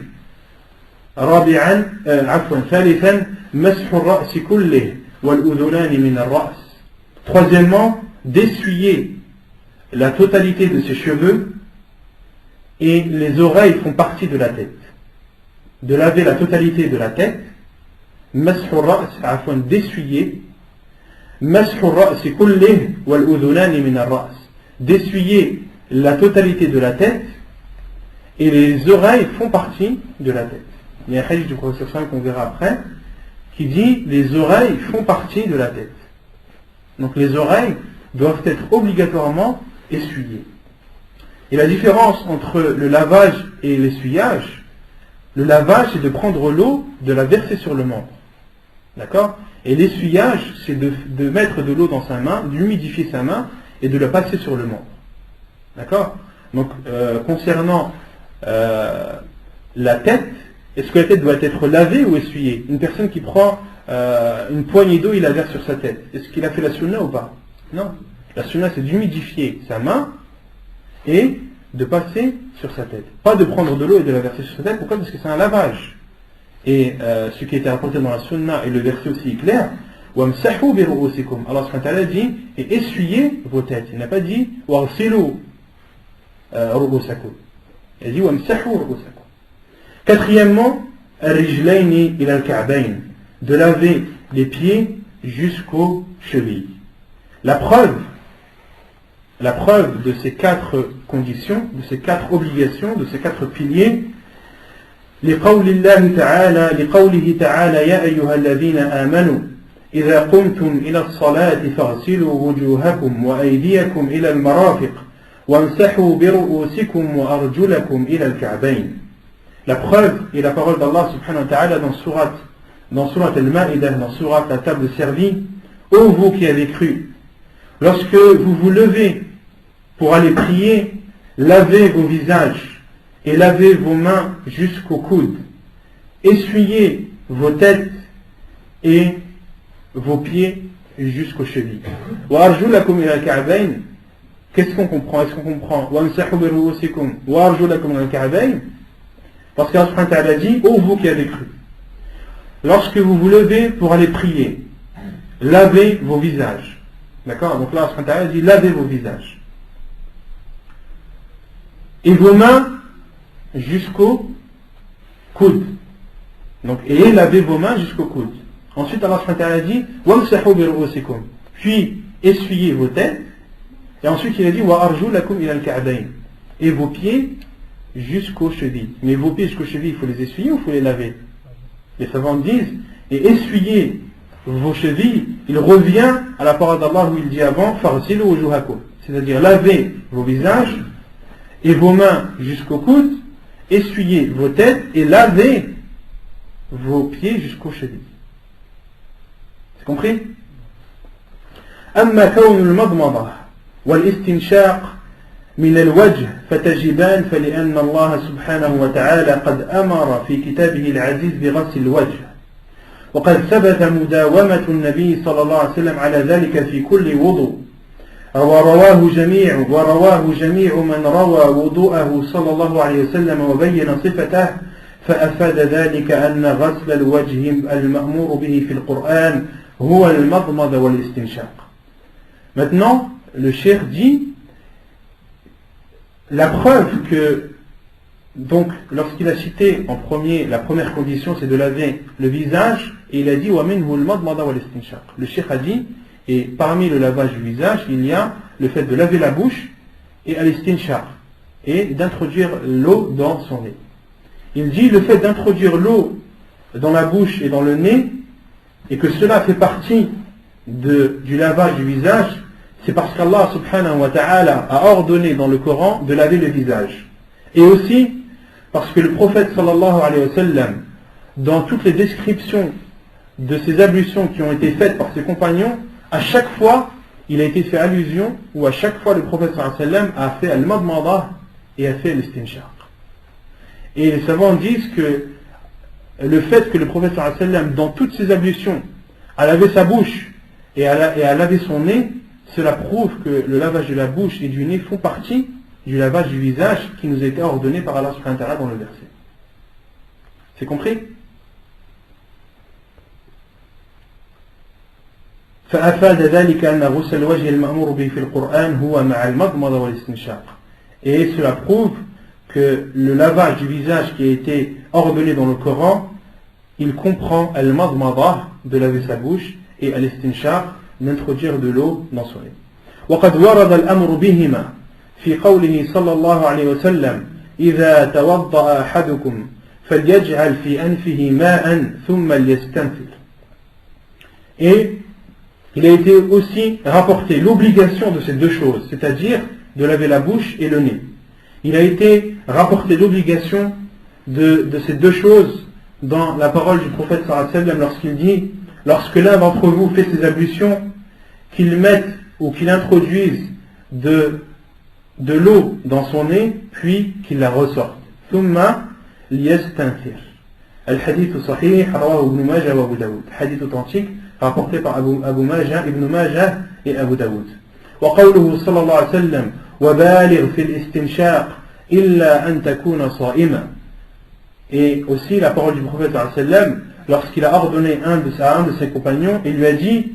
ثالثا مسح الرأس كله والأذنان من الرأس. Troisièmement, d'essuyer la totalité de ses cheveux, et les oreilles font partie de la tête. De laver la totalité de la tête, مسح الرأس, afin d'essuyer, مسح الرأس كله والأذنان من الرأس, d'essuyer la totalité de la tête, et les oreilles font partie de la tête. Il y a un hadith du professeur Sam qu'on verra après, qui dit les oreilles font partie de la tête. Donc les oreilles doivent être obligatoirement essuyées. Et la différence entre le lavage et l'essuyage, le lavage c'est de prendre l'eau, de la verser sur le membre. D'accord? Et l'essuyage c'est de mettre de l'eau dans sa main, d'humidifier sa main et de la passer sur le membre. D'accord? Donc concernant la tête, est-ce que la tête doit être lavée ou essuyée? Une personne qui prend une poignée d'eau, il la verse sur sa tête. Est-ce qu'il a fait la sunna ou pas? Non. La sunna c'est d'humidifier sa main et de passer sur sa tête. Pas de prendre de l'eau et de la verser sur sa tête. Pourquoi? Parce que c'est un lavage. Et ce qui était rapporté dans la sunna et le verset aussi est clair. وَامْسَحُوا بِرُؤُوسِكُمْ. Allah subhanahu wa ta'ala dit et essuyez vos têtes. Il n'a pas dit وَاغْسِلُوا رُؤُوسَكُمْ. Il a dit وَامْسَحُوا رُؤُوسَكُمْ. Quatrièmement, الرِّجْلَيْنِ إِلَى الْكَعْبَيْنِ. De laver les pieds jusqu'aux chevilles. La preuve de ces quatre conditions, de ces quatre obligations, de ces quatre piliers, لقوله تعالى يا أيها الذين آمنوا إذا قمتم إلى الصلاة فاغسلوا وجوهكم وأيديكم إلى المرافق وامسحوا برؤوسكم وأرجلكم إلى الكعبين. La preuve est la parole d'Allah subhanahu wa ta'ala dans surat al-Ma'idah, dans surat la table servie. Ô vous qui avez cru, lorsque vous vous levez pour aller prier, lavez vos visages et lavez vos mains jusqu'au coude. Essuyez vos têtes et vos pieds jusqu'aux chevilles. وَأَرْجُلَكُمْ إِلَى الْكَعْبَيْنِ. qu'est-ce qu'on comprend? Est-ce qu'on comprend وَامْسَحُوا بِرُؤُوسِكُمْ وَأَرْجُلَكُمْ إِلَى الْكَعْبَيْنِ? Parce qu'Allah subhanahu wa ta'ala dit, ô vous qui avez cru, lorsque vous vous levez pour aller prier, lavez vos visages. D'accord? Donc là, Allah subhanahu wa ta'ala dit, lavez vos visages. Et vos mains jusqu'au coude. Donc, et lavez vos mains jusqu'au coude. Ensuite, Allah subhanahu wa ta'ala dit, وَامْسَحُوا بِرُؤُوسِكُمْ. Puis, essuyez vos têtes. Et ensuite, il a dit, وَأَرْجُلَكُمْ إِلَى الْكَعْبَيْنِ. Et vos pieds jusqu'aux chevilles. Mais vos pieds jusqu'aux chevilles, il faut les essuyer ou il faut les laver? Les savants disent, et essuyer vos chevilles, il revient à la parole d'Allah où il dit avant, فَغْسِلُوا وُجُوهَكُمْ. C'est-à-dire, lavez vos visages et vos mains jusqu'au coude, essuyez vos têtes et lavez vos pieds jusqu'aux chevilles. C'est compris? أما كون المضمضة والاستنشاق من الوجه فتجبان فلأن الله سبحانه وتعالى قد أمر في كتابه العزيز بغسل الوجه وقد ثبت مداومة النبي صلى الله عليه وسلم على ذلك في كل وضوء ورواه جميع من روى وضوءه صلى الله عليه وسلم وبين صفته فأفاد ذلك أن غسل الوجه المأمور به في القرآن هو المضمضة والاستنشاق. Maintenant, le cheikh dit la preuve que, donc, lorsqu'il a cité en premier, la première condition c'est de laver le visage, et il a dit وَمِنْهُ الْمَضْمَضَةُ وَالْإِسْتِنْشَاقُ. Le cheikh a dit, et parmi le lavage du visage, il y a le fait de laver la bouche et al-istinshaq, et d'introduire l'eau dans son nez. Il dit le fait d'introduire l'eau dans la bouche et dans le nez, et que cela fait partie du lavage du visage, c'est parce qu'Allah subhanahu wa ta'ala a ordonné dans le Coran de laver le visage. Et aussi parce que le prophète sallallahu alayhi wa sallam, dans toutes les descriptions de ces ablutions qui ont été faites par ses compagnons, à chaque fois il a été fait allusion, ou à chaque fois le prophète sallallahu alayhi wa sallam a fait al-madmada et a fait l'istinshaq. Et les savants disent que le fait que le prophète sallallahu alayhi wa sallam, dans toutes ses ablutions, a lavé sa bouche et a lavé son nez, cela prouve que le lavage de la bouche et du nez font partie du lavage du visage qui nous a été ordonné par Allah subhanahu wa ta'ala dans le verset. C'est compris? فأفاد ذلك أن غسل الوجه المأمور به في القرآن هو مع المضمضة والاستنشاق. Et cela prouve que le lavage du visage qui a été ordonné dans le Coran, il comprend al-madmada, de laver sa bouche, et al-istinshaq, d'introduire de l'eau dans son nez. وقد ورد الأمر بهما في قوله صلى الله عليه وسلم إذا توضأ أحدكم فليجعل في أنفه ماء ثم ليستنثر. Et il a été aussi rapporté l'obligation de ces deux choses, c'est-à-dire de laver la bouche et le nez. Il a été rapporté l'obligation de ces deux choses dans la parole du prophète sallallahu alayhi wa sallam lorsqu'il dit, lorsque l'un d'entre vous fait ses ablutions, qu'il mette ou qu'il introduise de l'eau dans son nez, puis qu'il la ressorte. ثم ليستنثر. الحديث صحيح رواه ابن ماجه وابو داود. Hadith authentique rapporté par Abu Majah, Ibn Majah et Abu Daoud. وقوله صلى الله عليه وسلم وبالغ في الاستنشاق إلا أن تكون صائما. Et aussi la parole du prophète sallallahu alayhi wa sallam, lorsqu'il a ordonné à un de ses compagnons, il lui a dit,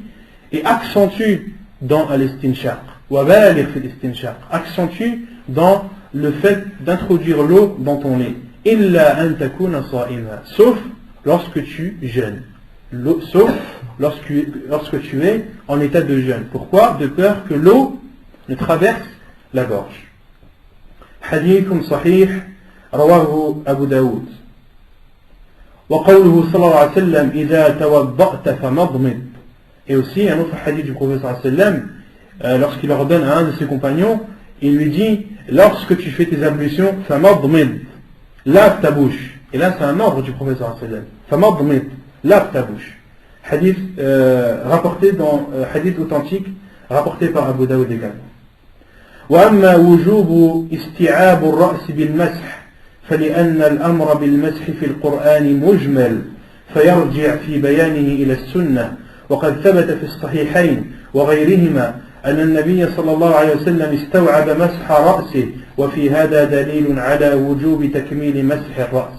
et accentue dans l'istinshaq, وبالغ في الاستنشاق, accentue dans le fait d'introduire l'eau dans ton nez, إلا أن تكون صائما, sauf lorsque tu jeûnes, sauf lorsque tu es en état de jeûne. Pourquoi? De peur que l'eau ne traverse la gorge. Hadith sahih rawahu Abu Daoud. وقوله صلى الله عليه وسلم إذا توضأت فمضمض. Et aussi un autre hadith du prophète sallallahu alayhi wa sallam, lorsqu'il ordonne à un de ses compagnons, il lui dit, lorsque tu fais tes ablutions, فمضمض, lave ta bouche. Et là c'est un ordre du prophète sallallahu alayhi wa sallam, فمضمض, lave ta bouche. Hadith rapporté dans hadith authentique rapporté par Abu Daoud également. وأما وجوب استيعاب الرأس بالمسح فلأن الأمر بالمسح في القرآن مجمل فيرجع في بيانه إلى السنة وقد ثبت في الصحيحين وغيرهما أن النبي صلى الله عليه وسلم استوعب مسح رأسه وفي هذا دليل على وجوب تكميل مسح الرأس.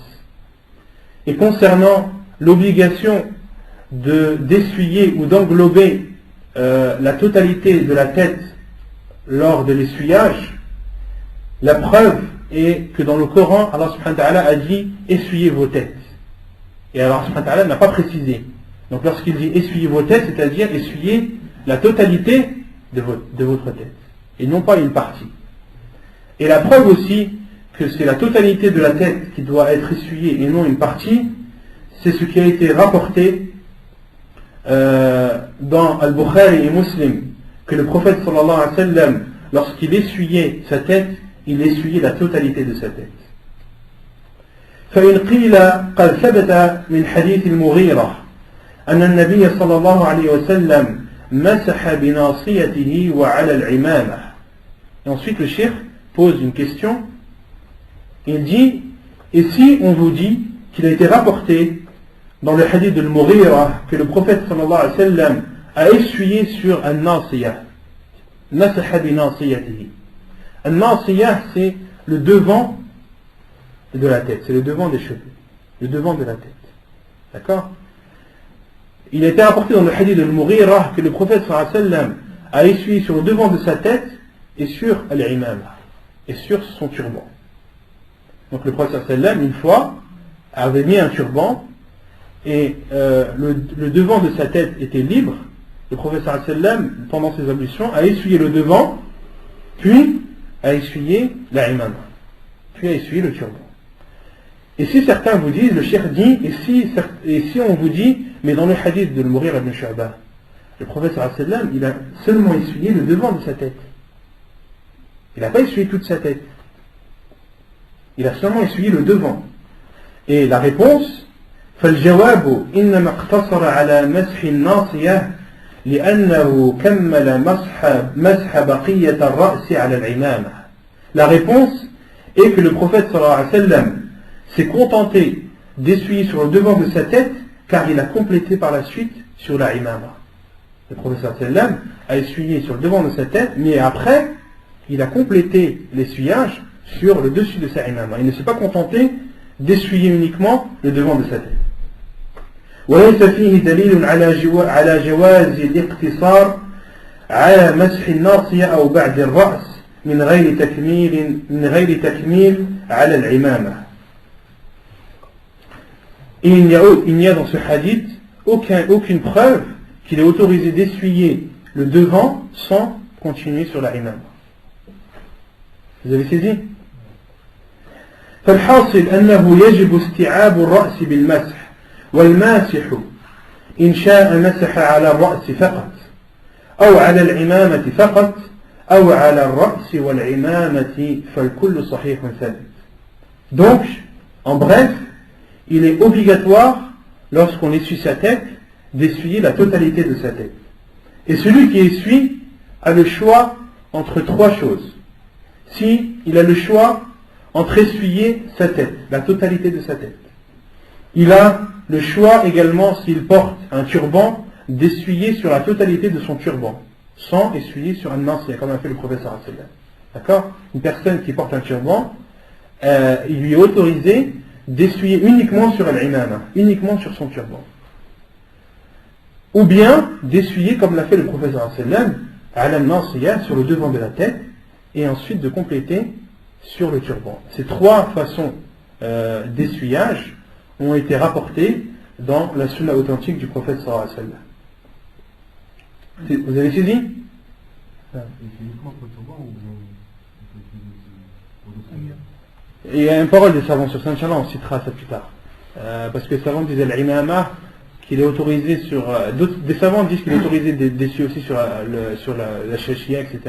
Et concernant l'obligation d'essuyer ou d'englober la totalité de la tête lors de l'essuyage, la preuve est que dans le Coran, Allah subhanahu wa ta'ala a dit essuyez vos têtes. Et Allah subhanahu wa ta'ala n'a pas précisé. Donc lorsqu'il dit essuyez vos têtes, c'est-à-dire essuyez la totalité de votre tête, et non pas une partie. Et la preuve aussi que c'est la totalité de la tête qui doit être essuyée et non une partie, c'est ce qui a été rapporté dans Al-Bukhari et Muslim, que le prophète sallallahu alayhi wa sallam, lorsqu'il essuyait sa tête, il essuyait la totalité de sa tête. فإن قيل قد ثبت من حديث المغيرة أن النبي صلى الله عليه وسلم مسح بناصيته وعلى العمامة. Et ensuite le cheikh pose une question. Il dit, et si on vous dit qu'il a été rapporté dans le hadith de Al-Mughira que le prophète sallallahu alayhi wa sallam a essuyé sur un-nasiyah, masaha binasiyatihi. Un-nasiyah, c'est le devant de la tête, c'est le devant des cheveux, le devant de la tête. D'accord? Il a été rapporté dans le hadith de Al-Mughira que le prophète sallallahu alayhi wa sallam a essuyé sur le devant de sa tête et sur al-imama, et sur son turban. Donc le prophète sallallahu alayhi wa sallam, une fois, avait mis un turban et le devant de sa tête était libre. Le prophète sallallahu alayhi wa sallam, pendant ses ablutions, a essuyé le devant, puis a essuyé l'imama, puis a essuyé le turban. Et si certains vous disent, le cheikh dit, et si on vous dit, mais dans le hadith de Al-Mughira ibn Shu'bah, le prophète sallallahu alayhi wa sallam, il a seulement essuyé le devant de sa tête. Il n'a pas essuyé toute sa tête. Il a seulement essuyé le devant. Et la réponse, فالجواب إنما اقتصر على مسح الناصية لأنه كمل مسح بقية الرأس على العمامة. La réponse est que le prophète sallallahu alayhi wa sallam s'est contenté d'essuyer sur le devant de sa tête car il a complété par la suite sur la imama. Le prophète sallallahu alayhi wa sallam a essuyé sur le devant de sa tête, mais après il a complété l'essuyage sur le dessus de sa imama. Il ne s'est pas contenté d'essuyer uniquement le devant de sa tête. وليس فيه دليل على جواز الاقتصار على مسح الناصية أو بعد الرأس من غير تكميل على العمامة. Et il n'y a dans ce hadith aucune preuve qu'il est autorisé d'essuyer le devant sans continuer sur la imama. Vous avez saisi? فالحاصل أنه يجب استيعاب الرأس بالمسح والماسح إن شاء مسح على الرأس فقط أو على العمامة فقط أو على الرأس والعمامة فالكل صحيح ثابت. Donc, en bref, il est obligatoire, lorsqu'on essuie sa tête, d'essuyer la totalité de sa tête. Et celui qui essuie a le choix entre trois choses. Si il a le choix entre essuyer sa tête, la totalité de sa tête. Il a le choix également, s'il porte un turban, d'essuyer sur la totalité de son turban, sans essuyer sur un nasiya, comme a fait le prophète sallallahu alayhi wa sallam. D'accord? Une personne qui porte un turban, il lui est autorisé d'essuyer uniquement sur l'imama, uniquement sur son turban. Ou bien d'essuyer, comme l'a fait le prophète sallallahu alayhi wa sallam, ala nasiya, sur le devant de la tête, et ensuite de compléter sur le turban. Ces trois façons d'essuyage ont été rapportées dans la sunna authentique du prophète sallallahu alayhi wa sallam. Vous avez saisi? Il y a une parole des savants sur ça, Inch'Allah, on citera ça plus tard. Parce que les savants disaient l'imama, qu'il est autorisé sur... des savants disent qu'il est autorisé d'essuyer aussi sur la shashia, etc.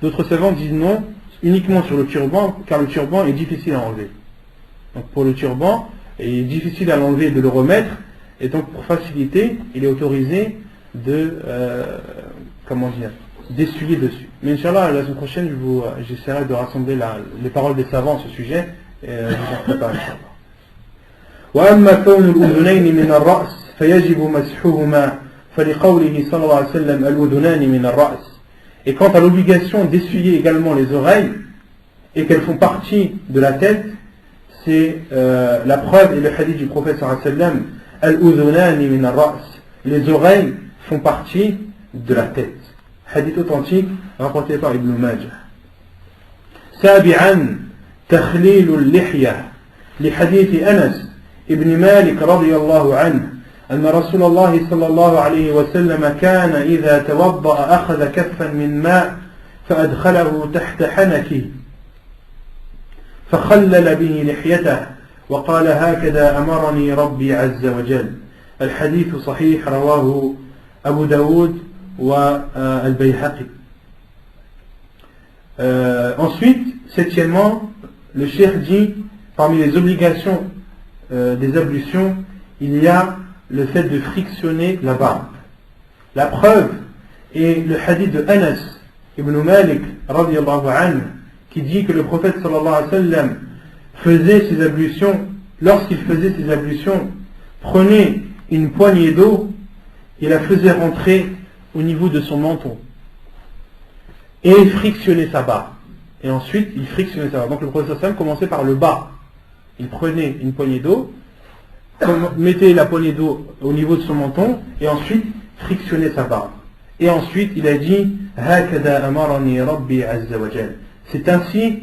D'autres savants disent non, uniquement sur le turban, car le turban est difficile à enlever. Donc pour le turban, il est difficile à l'enlever et de le remettre, et donc pour faciliter, il est autorisé d'essuyer dessus. Mais Inch'Allah, la semaine prochaine, j'essaierai de rassembler les paroles des savants à ce sujet, et je vous en prépare, Inch'Allah. وأما كون الأذنين من الرأس فيجب مسحهما فلقوله صلى الله عليه وسلم الأذنان من الرأس Et quant à l'obligation d'essuyer également les oreilles, et qu'elles font partie de la tête, c'est la preuve et le hadith du prophète sallallahu alayhi wa sallam, al-udhunani min ar-ra's, les oreilles font partie de la tête. Hadith authentique rapporté par Ibn Majah. سابعا تخليل اللحية لحديث أنس ابن مالك رضي الله عنه أن رسول الله صلى الله عليه وسلم كان إذا توضأ أخذ كفا من ماء فأدخله تحت حنكه فخلل به لحيته وقال هكذا أمرني ربي عز وجل. الحديث صحيح رواه أبو داود والبيهقي. Ensuite, septièmement, le cheikh dit, parmi les obligations des ablutions, il y a le fait de frictionner la barbe. La preuve est le hadith de Anas ibn Malik radiyallahu anhu, qui dit que le prophète sallallahu alayhi wa sallam faisait ses ablutions, lorsqu'il faisait ses ablutions, prenait une poignée d'eau et la faisait rentrer au niveau de son menton et frictionnait sa barbe. Et ensuite il frictionnait sa barbe. Donc le prophète sallallahu alayhi wa sallam commençait par le bas. Il prenait une poignée d'eau, mettait la poignée d'eau au niveau de son menton et ensuite frictionnait sa barbe. Et ensuite il a dit Hakada amarani Rabbi azza wa jal. C'est ainsi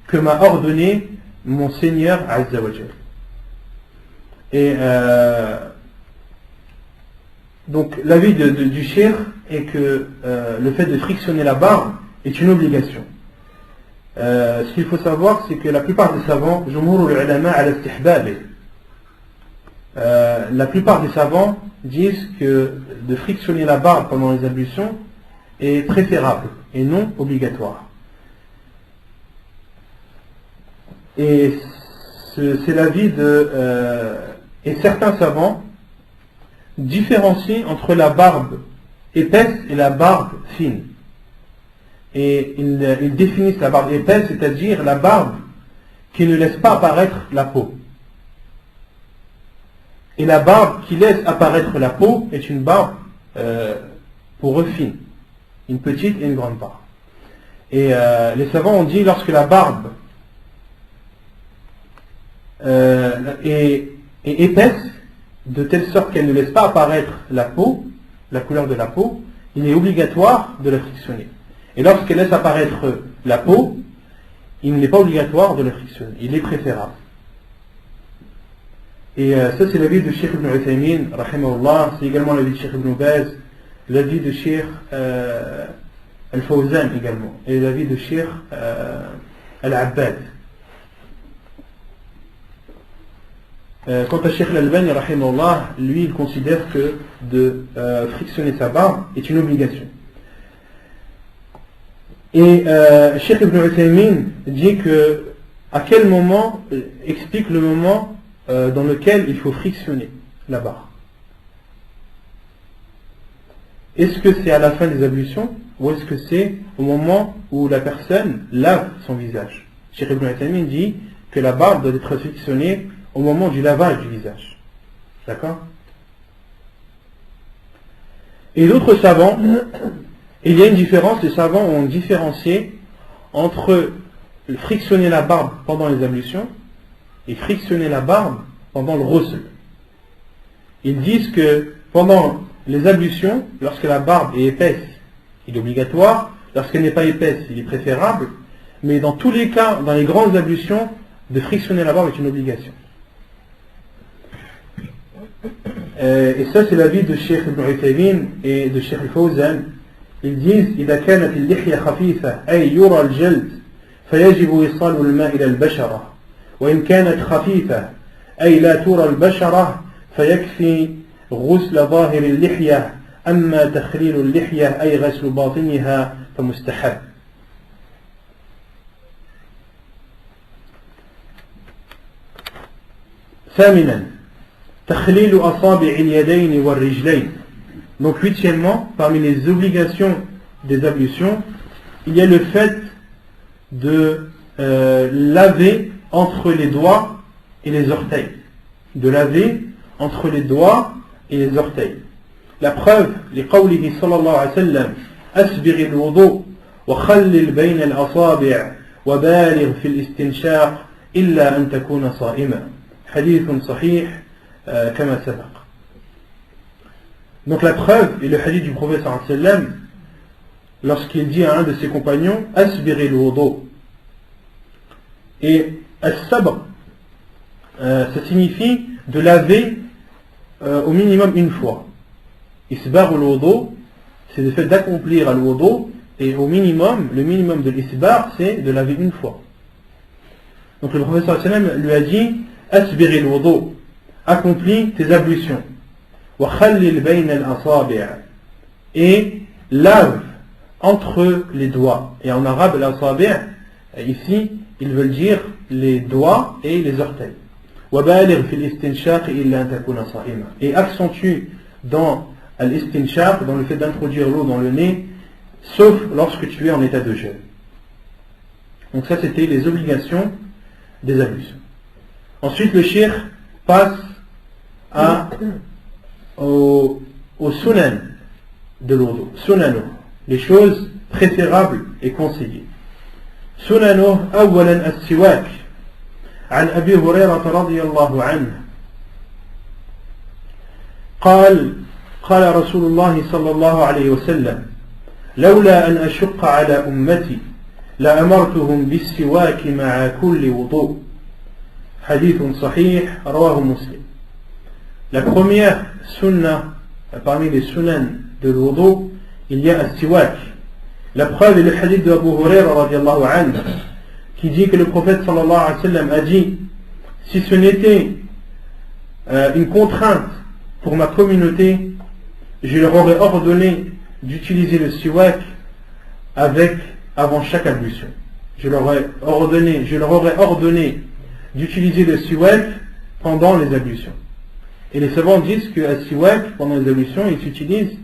que m'a ordonné mon Seigneur azza wa jal. Et donc l'avis du cheikh est que le fait de frictionner la barbe est une obligation. Ce qu'il faut savoir, c'est que la plupart des savants, la plupart des savants disent que de frictionner la barbe pendant les ablutions est préférable et non obligatoire. Et c'est l'avis et certains savants différencient entre la barbe épaisse et la barbe fine. Et ils définissent la barbe épaisse, c'est-à-dire la barbe qui ne laisse pas apparaître la peau. Et la barbe qui laisse apparaître la peau est une barbe pour eux fine, une petite et une grande barbe. Et les savants ont dit, lorsque la barbe est épaisse, de telle sorte qu'elle ne laisse pas apparaître la peau, la couleur de la peau, il est obligatoire de la frictionner. Et lorsqu'elle laisse apparaître la peau, il n'est pas obligatoire de la frictionner, il est préférable. Et ça c'est l'avis de Cheikh Ibn Uthaymin, rahimahullah, c'est également l'avis de Cheikh Ibn Baz, l'avis de Cheikh Al-Fawzan également, et l'avis de Cheikh Al-Abbad. Quant à Cheikh Al-Albani, rahimahullah, lui il considère que de frictionner sa barbe est une obligation. Et Cheikh Ibn Uthaymin dit que à quel moment, explique le moment dans lequel il faut frictionner la barbe. Est-ce que c'est à la fin des ablutions ou est-ce que c'est au moment où la personne lave son visage? Cheikh Ibn Uthaymin dit que la barbe doit être frictionnée au moment du lavage du visage. D'accord? Et d'autres savants, il y a une différence, les savants ont différencié entre frictionner la barbe pendant les ablutions et frictionner la barbe pendant le ghusl. Ils disent que pendant les ablutions, lorsque la barbe est épaisse, il est obligatoire, lorsqu'elle n'est pas épaisse, il est préférable, mais dans tous les cas, dans les grandes ablutions, de frictionner la barbe est une obligation. Et ça c'est l'avis de Cheikh Ibn Uthaymin et de Cheikh Al-Fawzan. Ils disent إذا كانت اللحية خفيفة أي يرى الجلد فيجب إيصال الماء إلى البشرة وإن كانت خفيفة أي لا ترى البشرة فيكفي غسل ظاهر اللحية أما تخليل اللحية أي غسل باطنها فمستحب. ثامنا تخليل أصابع اليدين والرجلين. Donc huitièmement, parmi les obligations des ablutions, il y a le fait de laver entre les doigts et les orteils. De laver entre les doigts et les orteils. La preuve, les qawlihi sallallahu alayhi wa sallam, أسبغ الوضوء وخلل بين الأصابع وبالغ في الاستنشاق إلا أن تكون صائما. حديث صحيح كما سبق. Donc la preuve est le hadith du prophète sallallahu alayhi wa sallam lorsqu'il dit à un de ses compagnons Asbir al-wudu. Et as-sabr, ça signifie de laver au minimum une fois. Isbar al-wudu, c'est le fait d'accomplir al-wudu, et au minimum, le minimum de l'isbar, c'est de laver une fois. Donc le prophète sallallahu alayhi wa sallam lui a dit Asbir al-wudu, accomplis tes ablutions. Wa khallil bayna al-asabi', et lave entre les doigts. Et en arabe, l'asabi', ici, ils veulent dire les doigts et les orteils. Wa baligh fil istinshaq illa an takuna sa'ima. Et accentue dans l'istinshaq, dans le fait d'introduire l'eau dans le nez, sauf lorsque tu es en état de jeûne. Donc ça, c'était les obligations des ablutions. Ensuite, le cheikh passe au sunan de l'wudu. Sunano, les choses préférables et conseillées. Sunano, أولا السواك. عن أبي هريرة رضي الله عنه قال رسول الله صلى الله عليه وسلم لولا أن أشق على أمتي لأمرتهم بالسواك مع كل وضوء. حديث صحيح رواه مسلم. La première sunna parmi les sunan de l'wudu, il y a as-siwak. La preuve est le hadith de Abu Huraira radiallahu anhu qui dit que le prophète sallallahu alayhi wa sallam a dit si ce n'était une contrainte pour ma communauté, je leur aurais ordonné d'utiliser le siwak avant chaque ablution. Je leur aurais ordonné d'utiliser le siwak pendant les ablutions. Et les savants disent que le siwak pendant les ablutions, il s'utilise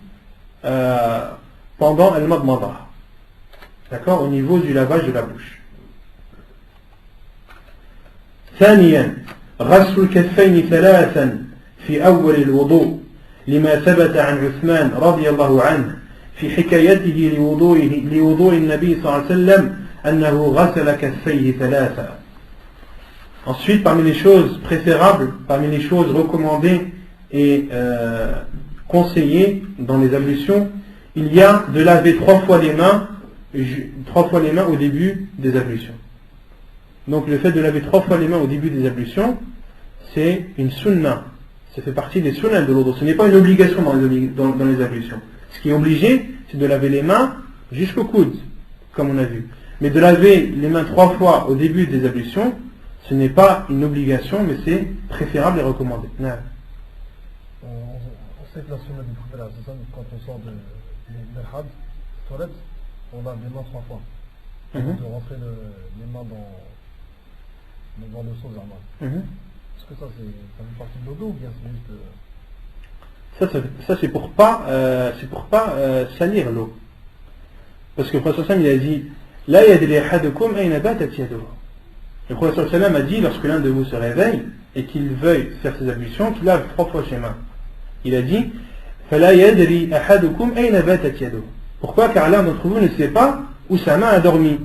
pendant al-madmada. D'accord, au niveau du lavage de la bouche. ثانيا غسل الكفين ثلاثا في أول الوضوء لما ثبت عن عثمان رضي الله عنه في حكايته لوضوء النبي صلى الله عليه وسلم أنه غسل كفيه ثلاثا. Ensuite, parmi les choses préférables, parmi les choses recommandées et conseillées dans les ablutions, il y a de laver trois fois les mains au début des ablutions. Donc le fait de laver trois fois les mains au début des ablutions, c'est une sunna. Ça fait partie des sunnas de l'autre. Ce n'est pas une obligation dans les ablutions. Ce qui est obligé, c'est de laver les mains jusqu'au coude, comme on a vu. Mais de laver les mains trois fois au début des ablutions, ce n'est pas une obligation, mais c'est préférable et recommandé. On sait que la sunna du prophète, quand on sort de l'had, toilette, on lave les mains trois fois. On doit rentrer les mains dans le seau zarma. Est-ce que ça fait partie de l'eau ou bien c'est juste... Ça c'est pour pas salir l'eau. Parce que le prophète il a dit La yadri ahadukum ayna batat yaduhu. Le prophète a dit lorsque l'un de vous se réveille et qu'il veuille faire ses ablutions, qu'il lave trois fois ses mains. Il a dit Fala yadri ahadukum ayna batat yaduhu. Pourquoi? Car l'un d'entre vous ne sait pas où sa main a dormi.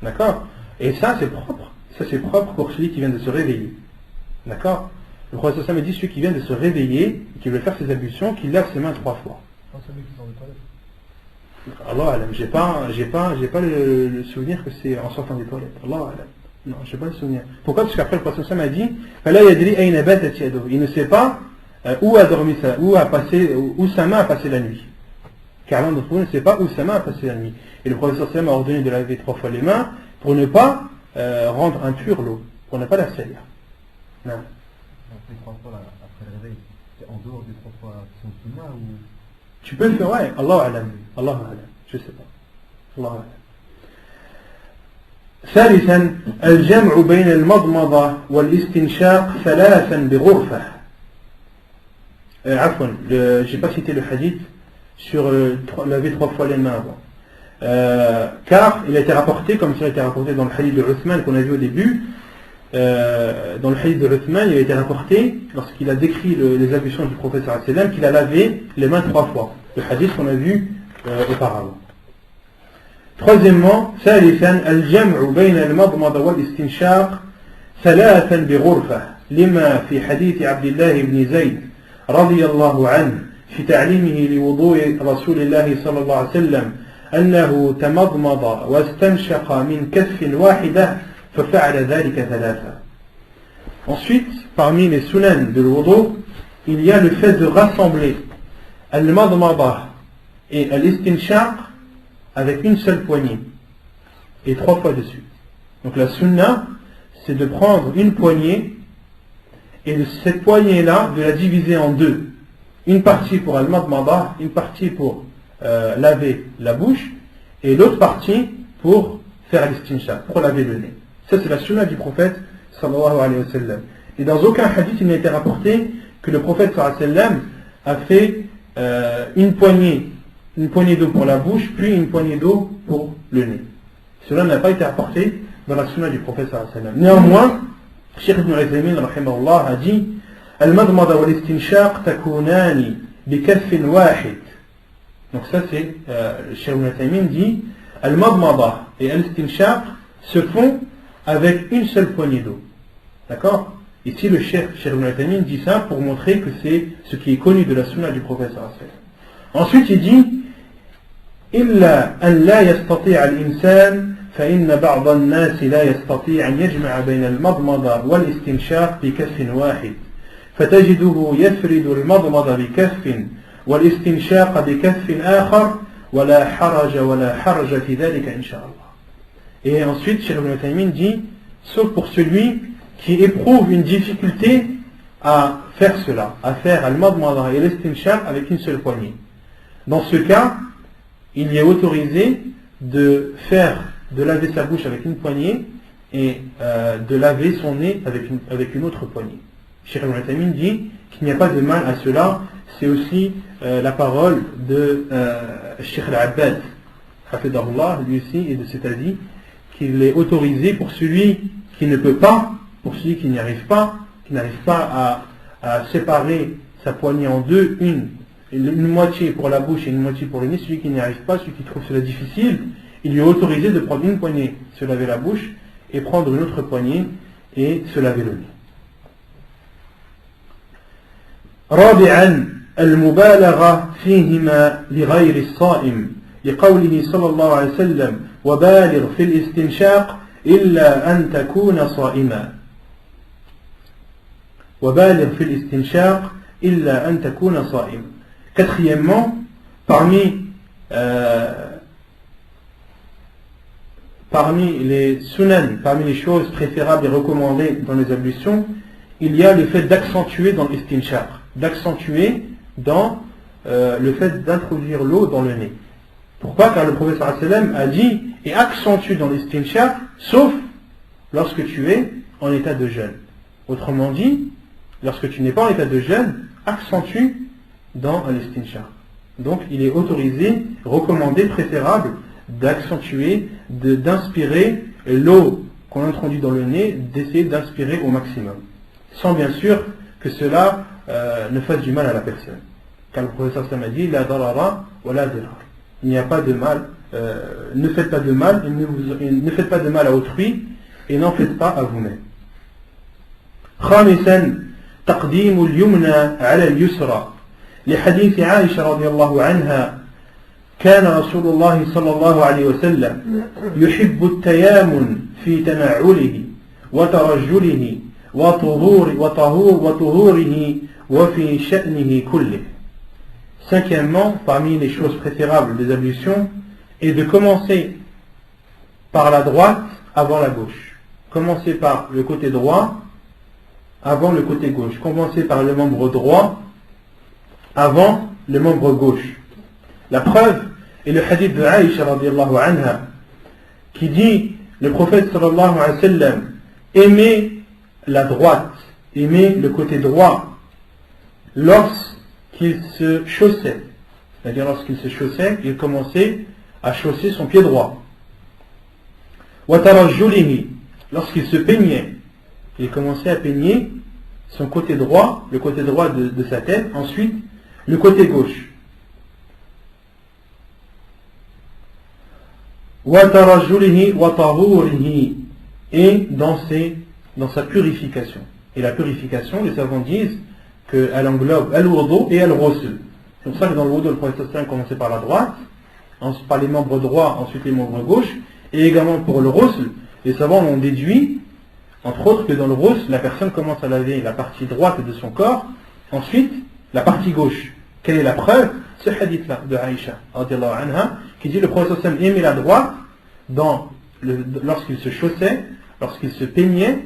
D'accord? Et ça c'est propre. Ça c'est propre pour celui qui vient de se réveiller. D'accord? Le prophète a dit celui qui vient de se réveiller et qui veut faire ses ablutions, qu'il lave ses mains trois fois. Pas celui qui sort des toilettes. Allah alam, j'ai pas le souvenir que c'est en sortant des toilettes. Allah alam. Non, j'ai pas le souvenir. Pourquoi? Parce qu'après le prophète a dit il ne sait pas où a dormi où sa main a passé la nuit. Car l'un d'entre vous ne sait pas où sa main a passé la nuit. Et le prophète a ordonné de laver trois fois les mains pour ne pas rendre impure l'eau, pour ne pas la salir. Non. Les trois fois après le réveil, c'est en dehors des trois fois qui sont sunna ou... Tu peux le faire, ouais. Allah alam. Allah alam. Je sais pas. Allah alam. ثالثا الجمع بين المضمضة والاستنشاق ثلاثا بغرفة. عفوا, j'ai pas cité le hadith sur laver trois fois les mains avant. Car il a été rapporté, comme ça a été rapporté dans le hadith de Uthman qu'on a vu au début, dans le hadith de Uthman, il a été rapporté, lorsqu'il a décrit les ablutions du prophète sallallahu alayhi wa sallam, qu'il a lavé les mains trois fois. Le hadith qu'on a vu auparavant. Troisièmement, ثالثا الجمع بين المضمضة والاستنشاق ثلاثا بغرفة لما في حديث عبد الله بن زيد رضي الله عنه في تعليمه لوضوء رسول الله صلى الله عليه وسلم أنه تمضمض واستنشق من كف واحدة ففعل ذلك ثلاثة. Ensuite, parmi les sunan de l'wudu, il y a le fait de rassembler al-madmada et al-istinshaq avec une seule poignée et 3 fois dessus. Donc la sunna, c'est de prendre une poignée et de cette poignée-là, de la diviser en deux. Une partie pour al-madmada, une partie pour laver la bouche et l'autre partie pour faire l'istinshaq, pour laver le nez. Ça c'est la sunna du prophète sallallahu alayhi wa sallam. Et dans aucun hadith il n'a été rapporté que le prophète sallallahu alayhi wa sallam a fait une poignée d'eau pour la bouche puis une poignée d'eau pour le nez. Cela n'a pas été rapporté dans la sunna du prophète sallallahu alayhi wa sallam. Néanmoins, Cheikh Ibn Uthaymin rahimahullah a dit al-madmada wal-istinshaq takunani bi kaffin wahid. Donc ça c'est Cheikh Ibn Uthaymin dit al-madmada et al-istinshaq se font avec une seule poignée d'eau. D'accord? Ici le Cheikh Ibn Uthaymin dit ça pour montrer que c'est ce qui est connu de la sunna du prophète sallallahu alayhi wa sallam. Ensuite il dit إلا أن لا يستطيع الإنسان فإن بعض الناس لا يستطيع أن يجمع بين المضمضة والاستنشاق بكف واحد فتجده يفرد المضمضة بكف والاستنشاق بكف آخر ولا حرج في ذلك إن شاء الله. Et ensuite Cheikh Ibn Uthaymin dit sauf pour celui qui éprouve une difficulté à faire cela, à faire al-madmada et l'istinshaq avec une seule poignée. Dans ce cas, il est autorisé de laver sa bouche avec une poignée et de laver son nez avec une autre poignée. Cheikh Ibn Uthaymin dit qu'il n'y a pas de mal à cela. C'est aussi la parole de Cheikh Al-Abbad, hafidahullah, lui aussi, et de cet avis, qu'il est autorisé pour celui qui ne peut pas, pour celui qui n'arrive pas à séparer sa poignée en deux, une moitié pour la bouche et une moitié pour le nez. Celui qui n'y arrive pas, celui qui trouve cela difficile, il lui est autorisé de prendre une poignée, se laver la bouche, et prendre une autre poignée et se laver le nez. رابعا المبالغة فيهما لغير الصائم لقوله صلى الله عليه وسلم وبالغ في الاستنشاق إلا أن تكون صائما. وبالغ في الاستنشاق إلا أن تكون صائما. Quatrièmement, parmi les sunan, parmi les choses préférables et recommandées dans les ablutions, il y a le fait d'accentuer dans l'istinshaq, d'accentuer dans le fait d'introduire l'eau dans le nez. Pourquoi? Car le prophète sallallahu alayhi wa sallam a dit et accentue dans l'istinshaq sauf lorsque tu es en état de jeûne. Autrement dit, lorsque tu n'es pas en état de jeûne, accentue dans l'istinshaq. Donc il est autorisé, recommandé, préférable d'accentuer, d'inspirer l'eau qu'on introduit dans le nez, d'essayer d'inspirer au maximum, sans bien sûr que cela ne fasse du mal à la personne. Car le professeur Sam a dit la darara wa la dirar. Il n'y a pas de mal, ne faites pas de mal, ne faites pas de mal à autrui et n'en faites pas à vous-même. خامسا تقديم اليمنى على اليسرى لحديث عائشة رضي الله عنها كان رسول الله صلى الله عليه وسلم يحب التيامن في تنعله وترجله وطهوره وفي شأنه كله. Cinquièmement, parmi les choses préférables des ablutions, est de commencer par la droite avant la gauche. Commencer par le côté droit avant le côté gauche. Commencer par le membre droit avant le membre gauche. La preuve est le hadith de Aïcha radiyallahu anha qui dit le prophète sallallahu alayhi wa sallam aimait la droite, aimait le côté droit lorsqu'il se chaussait. C'est-à-dire lorsqu'il se chaussait, il commençait à chausser son pied droit. Wa tarajjulihi, lorsqu'il se peignait, il commençait à peigner son côté droit, le côté droit de sa tête, ensuite le côté gauche. وَتَرَجُّلِهِ وَطَهُورِهِ et dans sa purification. Et la purification, les savants disent qu'elle englobe al-wudu et al-ghusl. C'est pour ça que dans le wudu, le prophète sallallahu commençait par la droite, ensuite par les membres droits, ensuite les membres gauches, et également pour le ghusl, les savants ont déduit, entre autres, que dans le ghusl, la personne commence à laver la partie droite de son corps, ensuite la partie gauche. Quelle est la preuve? Ce hadith-là de Aïcha, qui dit le prophète sallallahu aimait la droite lorsqu'il se chaussait, lorsqu'il se peignait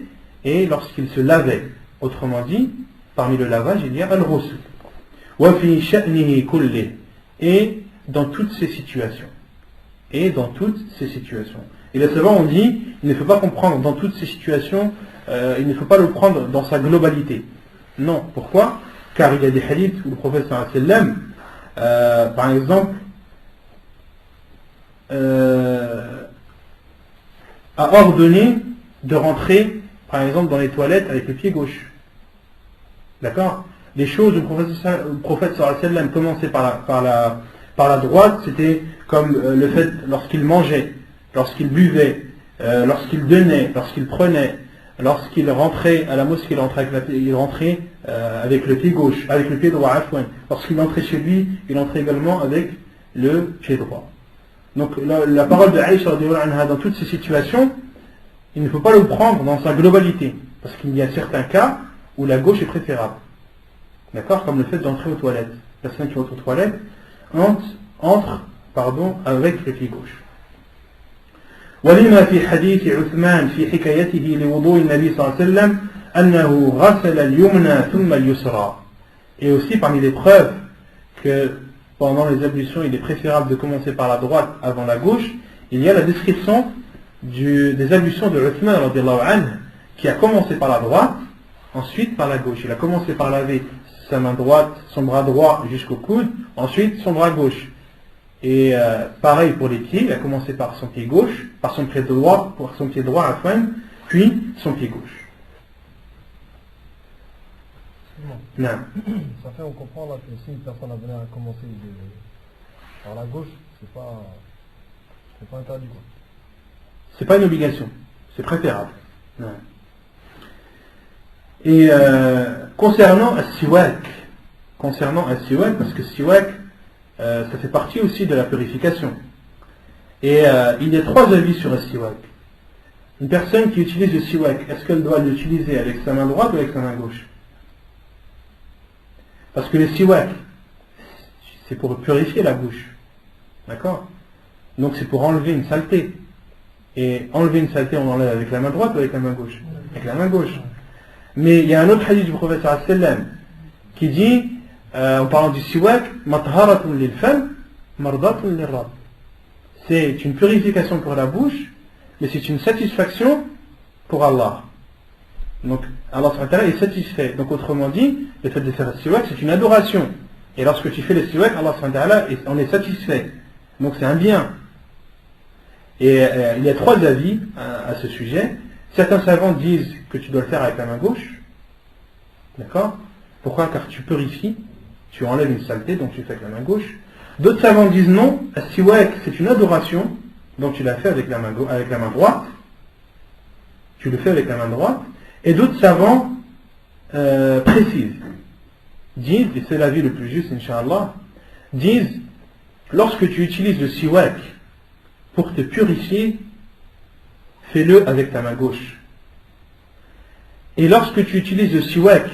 et lorsqu'il se lavait. Autrement dit, parmi le lavage, il y a al-ghusl. Wa fi sha'nihi kulli, et dans toutes ces situations. Et dans toutes ces situations. Et les savants ont dit, il ne faut pas comprendre dans toutes ces situations, il ne faut pas le prendre dans sa globalité. Non. Pourquoi? Car il y a des hadiths où le prophète sallallahu alayhi wa sallam, par exemple, a ordonné de rentrer, par exemple, dans les toilettes avec le pied gauche. D'accord? Les choses où le prophète sallallahu alayhi wa sallam commençait par la droite, c'était comme le fait lorsqu'il mangeait, lorsqu'il buvait, lorsqu'il donnait, lorsqu'il prenait, lorsqu'il rentrait à la mosquée, il rentrait avec le pied gauche, avec le pied droit. Lorsqu'il entrait chez lui, il entrait également avec le pied droit. Donc la parole de Aïcha dans toutes ces situations, il ne faut pas le prendre dans sa globalité, parce qu'il y a certains cas où la gauche est préférable. D'accord? Comme le fait d'entrer aux toilettes. La personne qui entre aux toilettes entre avec le pied gauche. ولما في حديث عثمان في حكايته لوضوء النبي صلى الله عليه وسلم أنه غسل اليمنى ثم اليسرى. Et aussi parmi les preuves que pendant les ablutions il est préférable de commencer par la droite avant la gauche, il y a la description des ablutions de Uthman radiyallahu anhu, qui a commencé par la droite, ensuite par la gauche. Il a commencé par laver sa main droite, son bras droit jusqu'au coude, ensuite son bras gauche. Et pareil pour les pieds, il a commencé par son pied gauche, par son pied droit, puis son pied gauche. Non. Ça fait, on comprend là que si une personne a venu à commencer par la gauche, c'est pas interdit quoi. C'est pas une obligation, c'est préférable. Non. Et concernant al-siwak, parce que siwak, ça fait partie aussi de la purification. Et il y a 3 avis sur le siwak. Une personne qui utilise le siwak, est-ce qu'elle doit l'utiliser avec sa main droite ou avec sa main gauche? Parce que le siwak, c'est pour purifier la bouche. D'accord? Donc c'est pour enlever une saleté. Et enlever une saleté, on enlève avec la main droite ou avec la main gauche? Avec la main gauche. Mais il y a un autre hadith du prophète sallallahu alayhi wa sallam qui dit, en parlant du siwak, matharatun lil fam, mardatun lil rabb. C'est une purification pour la bouche, mais c'est une satisfaction pour Allah. Donc Allah est satisfait. Donc autrement dit, le fait de faire le siwak, c'est une adoration. Et lorsque tu fais le siwak, Allah en est satisfait. Donc c'est un bien. Et il y a 3 avis à ce sujet. Certains savants disent que tu dois le faire avec la main gauche. D'accord? Pourquoi? Car tu purifies, tu enlèves une saleté, donc tu fais avec la main gauche. D'autres savants disent non, le siwak c'est une adoration, donc tu l'as fait avec la main droite. Tu le fais avec la main droite. Et d'autres savants précisent, disent, et c'est l'avis le plus juste, Inch'Allah, disent, lorsque tu utilises le siwak pour te purifier, fais-le avec ta main gauche. Et lorsque tu utilises le siwak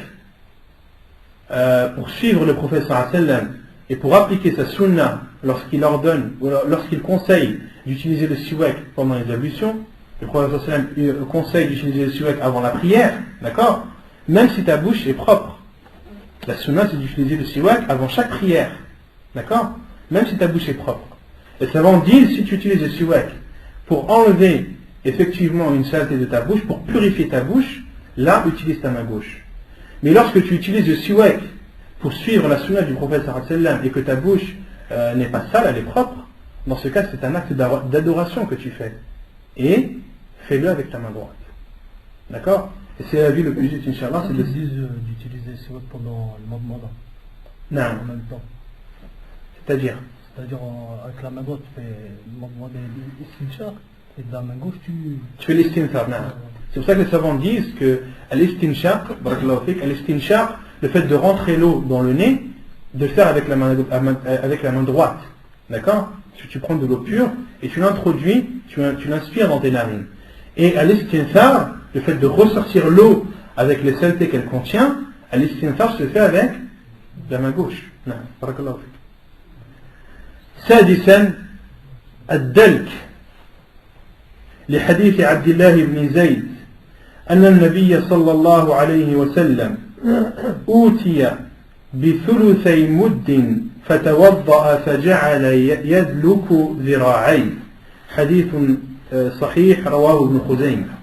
pour suivre le prophète sallallahu alayhi wa sallam et pour appliquer sa sunna lorsqu'il ordonne ou lorsqu'il conseille d'utiliser le siwak pendant les ablutions, le prophète sallallahu alayhi wa sallam conseille d'utiliser le siwak avant la prière, d'accord? Même si ta bouche est propre. La sunna c'est d'utiliser le siwak avant chaque prière, d'accord? Même si ta bouche est propre. Les savants disent, si tu utilises le siwak pour enlever effectivement une saleté de ta bouche, pour purifier ta bouche, là utilise ta main gauche. Mais lorsque tu utilises le siwak pour suivre la sunna du prophète sallallahu alayhi wa sallam et que ta bouche n'est pas sale, elle est propre, dans ce cas c'est un acte d'adoration que tu fais. Et fais-le avec ta main droite. D'accord? Et c'est la vie le plus juste, Inch'Allah, c'est d'utiliser le siwak pendant le moment. Non. En même temps. C'est-à-dire? C'est-à-dire avec la main droite tu fais l'istinshaq et de la main gauche tu fais l'istinshaq. C'est pour ça que les savants disent que l'istinshaq, le fait de rentrer l'eau dans le nez, de le faire avec la main droite. D'accord? Tu prends de l'eau pure et tu l'introduis, tu l'inspires dans tes narines. Et à l'istinthar, le fait de ressortir l'eau avec les saletés qu'elle contient, à l'istinthar se fait avec la main gauche. Barakallahu fik. سادسا الدلك لحديث عبد الله بن زيد أن النبي صلى الله عليه وسلم أوتي بثلثي مد فتوضأ فجعل يدلك ذراعيه حديث صحيح رواه ابن خزيمة.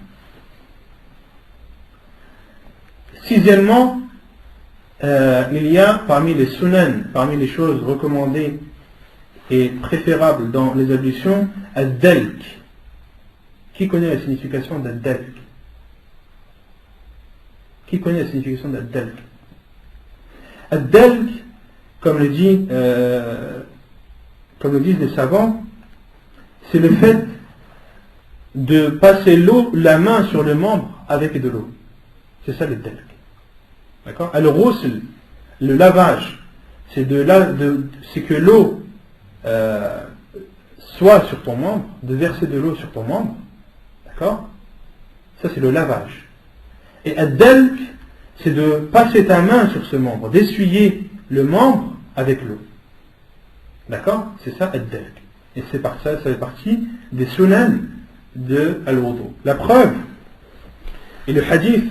Sixièmement, il y a parmi les sunan, parmi les choses recommandées et préférables dans les ablutions, ad-dalk. Qui connaît la signification d'ad-dalk? Qui connaît la signification d'ad-dalk? Ad-dalk, comme le disent les savants, c'est le fait de passer la main sur le membre avec de l'eau. C'est ça le dalk. D'accord? Alors, le lavage, c'est que l'eau soit sur ton membre, de verser de l'eau sur ton membre. D'accord? Ça, c'est le lavage. Et ad-dalk, c'est de passer ta main sur ce membre, d'essuyer le membre avec l'eau. D'accord? C'est ça ad-dalk. Et ça fait partie des sunan de al-wudu. La preuve est le hadith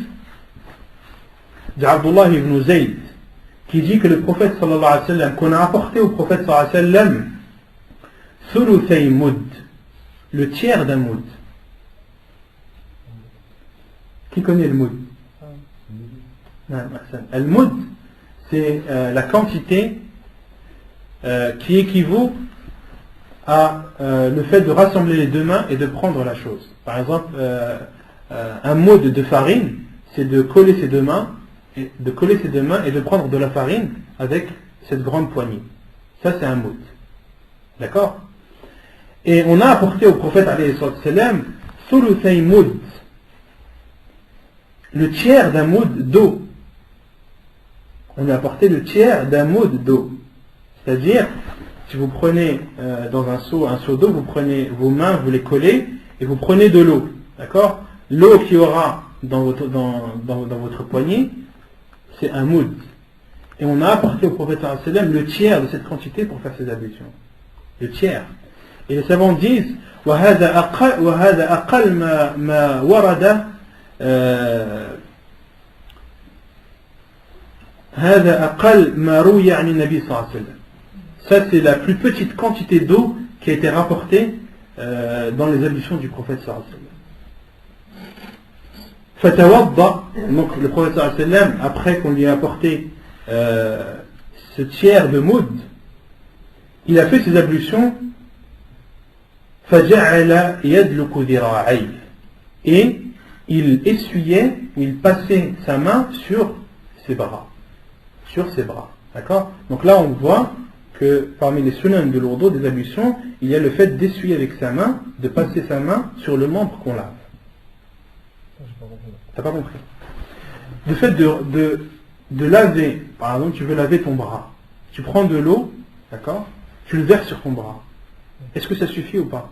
d'Abdullah ibn Zayd qui dit que le prophète sallallahu alayhi wa sallam, qu'on a apporté au prophète sallallahu alayhi wa sallam thuluthay mud, le tiers d'un mud. Qui connaît le mud? Le mud, c'est la quantité qui équivaut à le fait de rassembler les deux mains et de prendre la chose. Par exemple, un mud de farine, c'est de coller ses deux mains et de prendre de la farine avec cette grande poignée. Ça, c'est un mud. D'accord? Et on a apporté au prophète alayhi salam thuluthay mud, le tiers d'un mud d'eau. On a apporté le tiers d'un mud d'eau. C'est-à-dire, si vous prenez dans un seau d'eau, vous prenez vos mains, vous les collez et vous prenez de l'eau. D'accord? L'eau qu'il y aura dans votre poignet, c'est un mud. Et on a apporté au prophète sallallahu alayhi wa sallam le tiers de cette quantité pour faire ses ablutions. Le tiers. Et les savants disent وهذا أقل ما ورد هذا أقل ما روي عن النبي صلى الله عليه وسلم. Ça, c'est la plus petite quantité d'eau qui a été rapportée dans les ablutions du prophète sallallahu alayhi wa sallam. Fatawadda, donc le prophète sallallahu alayhi wa sallam, après qu'on lui a apporté ce tiers de moud, il a fait ses ablutions. Faja'ala yadluku dhira'ayhi, et il essuyait, ou il passait sa main sur ses bras. Sur ses bras. D'accord? Donc là, on voit que parmi les sunan de l'ourdo, des ablutions, il y a le fait d'essuyer avec sa main, de passer sa main sur le membre qu'on lave. T'as pas compris? Le fait de laver, par exemple, tu veux laver ton bras. Tu prends de l'eau, d'accord? Tu le verses sur ton bras. Est-ce que ça suffit ou pas?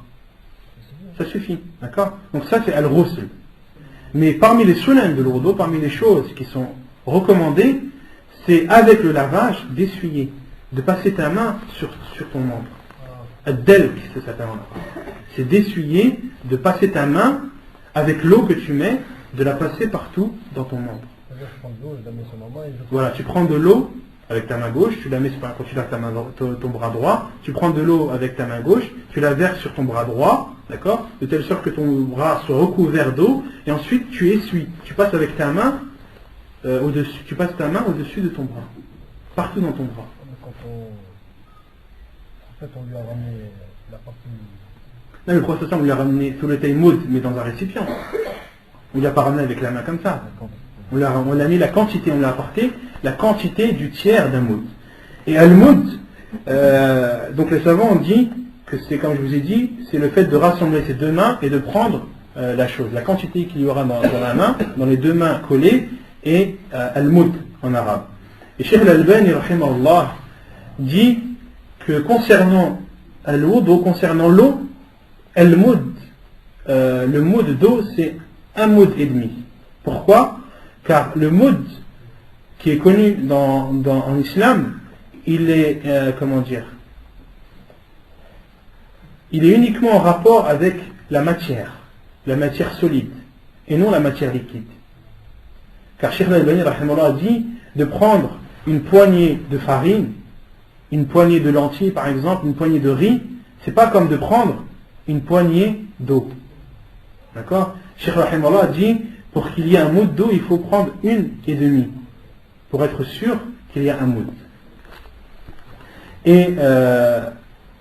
Ça suffit, d'accord? Donc ça, c'est al-ghusl. Mais parmi les sunan de l'ourdo, parmi les choses qui sont recommandées, c'est avec le lavage d'essuyer, de passer ta main sur ton membre. Ad-dalk, ça s'appelle. C'est d'essuyer, de passer ta main avec l'eau que tu mets, de la passer partout dans ton membre. Voilà, tu prends de l'eau avec ta main gauche, tu la mets quand tu laves ton bras droit, tu prends de l'eau avec ta main gauche, tu la verses sur ton bras droit, d'accord, de telle sorte que ton bras soit recouvert d'eau, et ensuite tu essuies, tu passes avec ta main au-dessus, tu passes ta main au-dessus de ton bras, partout dans ton bras. En fait, on lui a ramené la partie. Non, le prophète on lui a ramené tout le taïmoud, mais dans un récipient. On lui a pas ramené avec la main comme ça. On a mis la quantité, on l'a apporté la quantité du tiers d'un moud. Et al-moud, Donc les savants ont dit que c'est, comme je vous ai dit, c'est le fait de rassembler ces deux mains et de prendre la chose, la quantité qu'il y aura dans la main, dans les deux mains collées, et al-mud en arabe. Et Cheikh al-Albani rahimahullah dit que concernant al-wudu, concernant l'eau, al-mud, le mud d'eau, c'est un mud et demi. Pourquoi? Car le mud qui est connu en islam, il est, il est uniquement en rapport avec la matière solide, et non la matière liquide. Car Cheikh al-Albani rahimahullah dit de prendre une poignée de farine, une poignée de lentilles par exemple, une poignée de riz, c'est pas comme de prendre une poignée d'eau. D'accord? Cheikh rahimahullah dit pour qu'il y ait un moud d'eau, il faut prendre une et demie, pour être sûr qu'il y a un moud. Et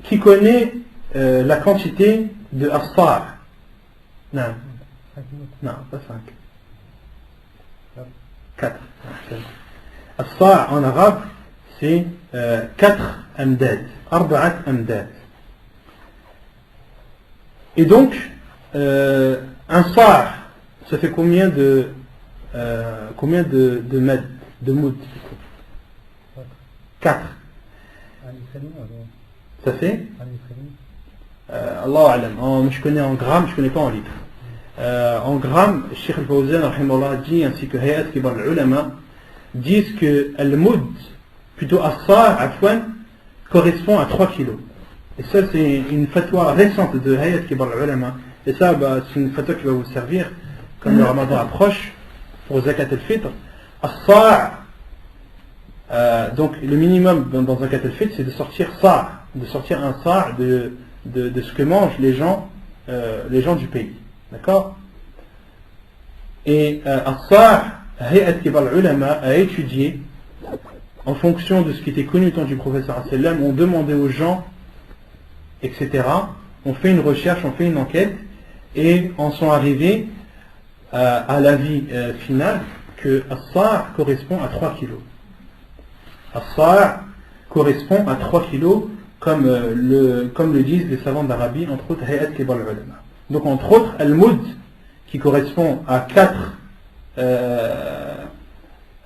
qui connaît la quantité de as-sa'? Non. Non, pas 5. 4. As-sa' en arabe, c'est 4 amdad. Arba'at amdad. Et donc, un sa', ça fait combien de mètres, de moud? 4. Ça fait Allah alam. Je connais en grammes, je connais pas en litres. En grammes, Cheikh al-Fawzan rahimahullah dit, ainsi que Hayat Kibar al-Ulama, disent que al-mud, plutôt as-sa' afwan, correspond à 3 kilos. Et ça, c'est une fatwa récente de Hayat Kibar al-Ulama. Et ça, c'est une fatwa qui va vous servir quand le Ramadan approche pour Zakat al-Fitr. As-sa', donc le minimum dans Zakat al-Fitr, c'est de sortir un sa' de ce que mangent les gens du pays. D'accord? Et as-sa', Hayat Kibar al-Ulama a étudié en fonction de ce qui était connu au temps du prophète sallallahu alayhi wa sallam, on demandait aux gens, etc. On fait une recherche, on fait une enquête, et en sont arrivés à l'avis final que as-sa' correspond à 3 kilos. As-sa' correspond à 3 kilos, comme le disent les savants d'Arabie, entre autres Hayat Kibar al-Ulama. Donc entre autres, al-mud, qui correspond à 4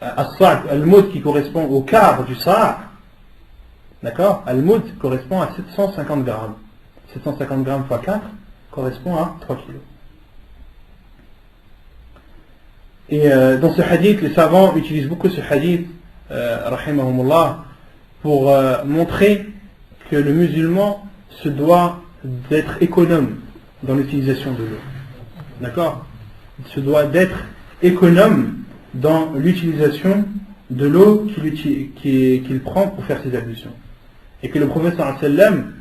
as-sa', al-mud qui correspond au quart du sa', d'accord? Al-mud correspond à 750 grammes. 750 grammes fois 4 correspond à 3 kilos. Et dans ce hadith, les savants utilisent beaucoup ce hadith, rahimahumullah, pour montrer que le musulman se doit d'être économe dans l'utilisation de l'eau. D'accord? Il se doit d'être économe dans l'utilisation de l'eau qu'il prend pour faire ses ablutions. Et que le prophète sallallahu alayhi wa sallam,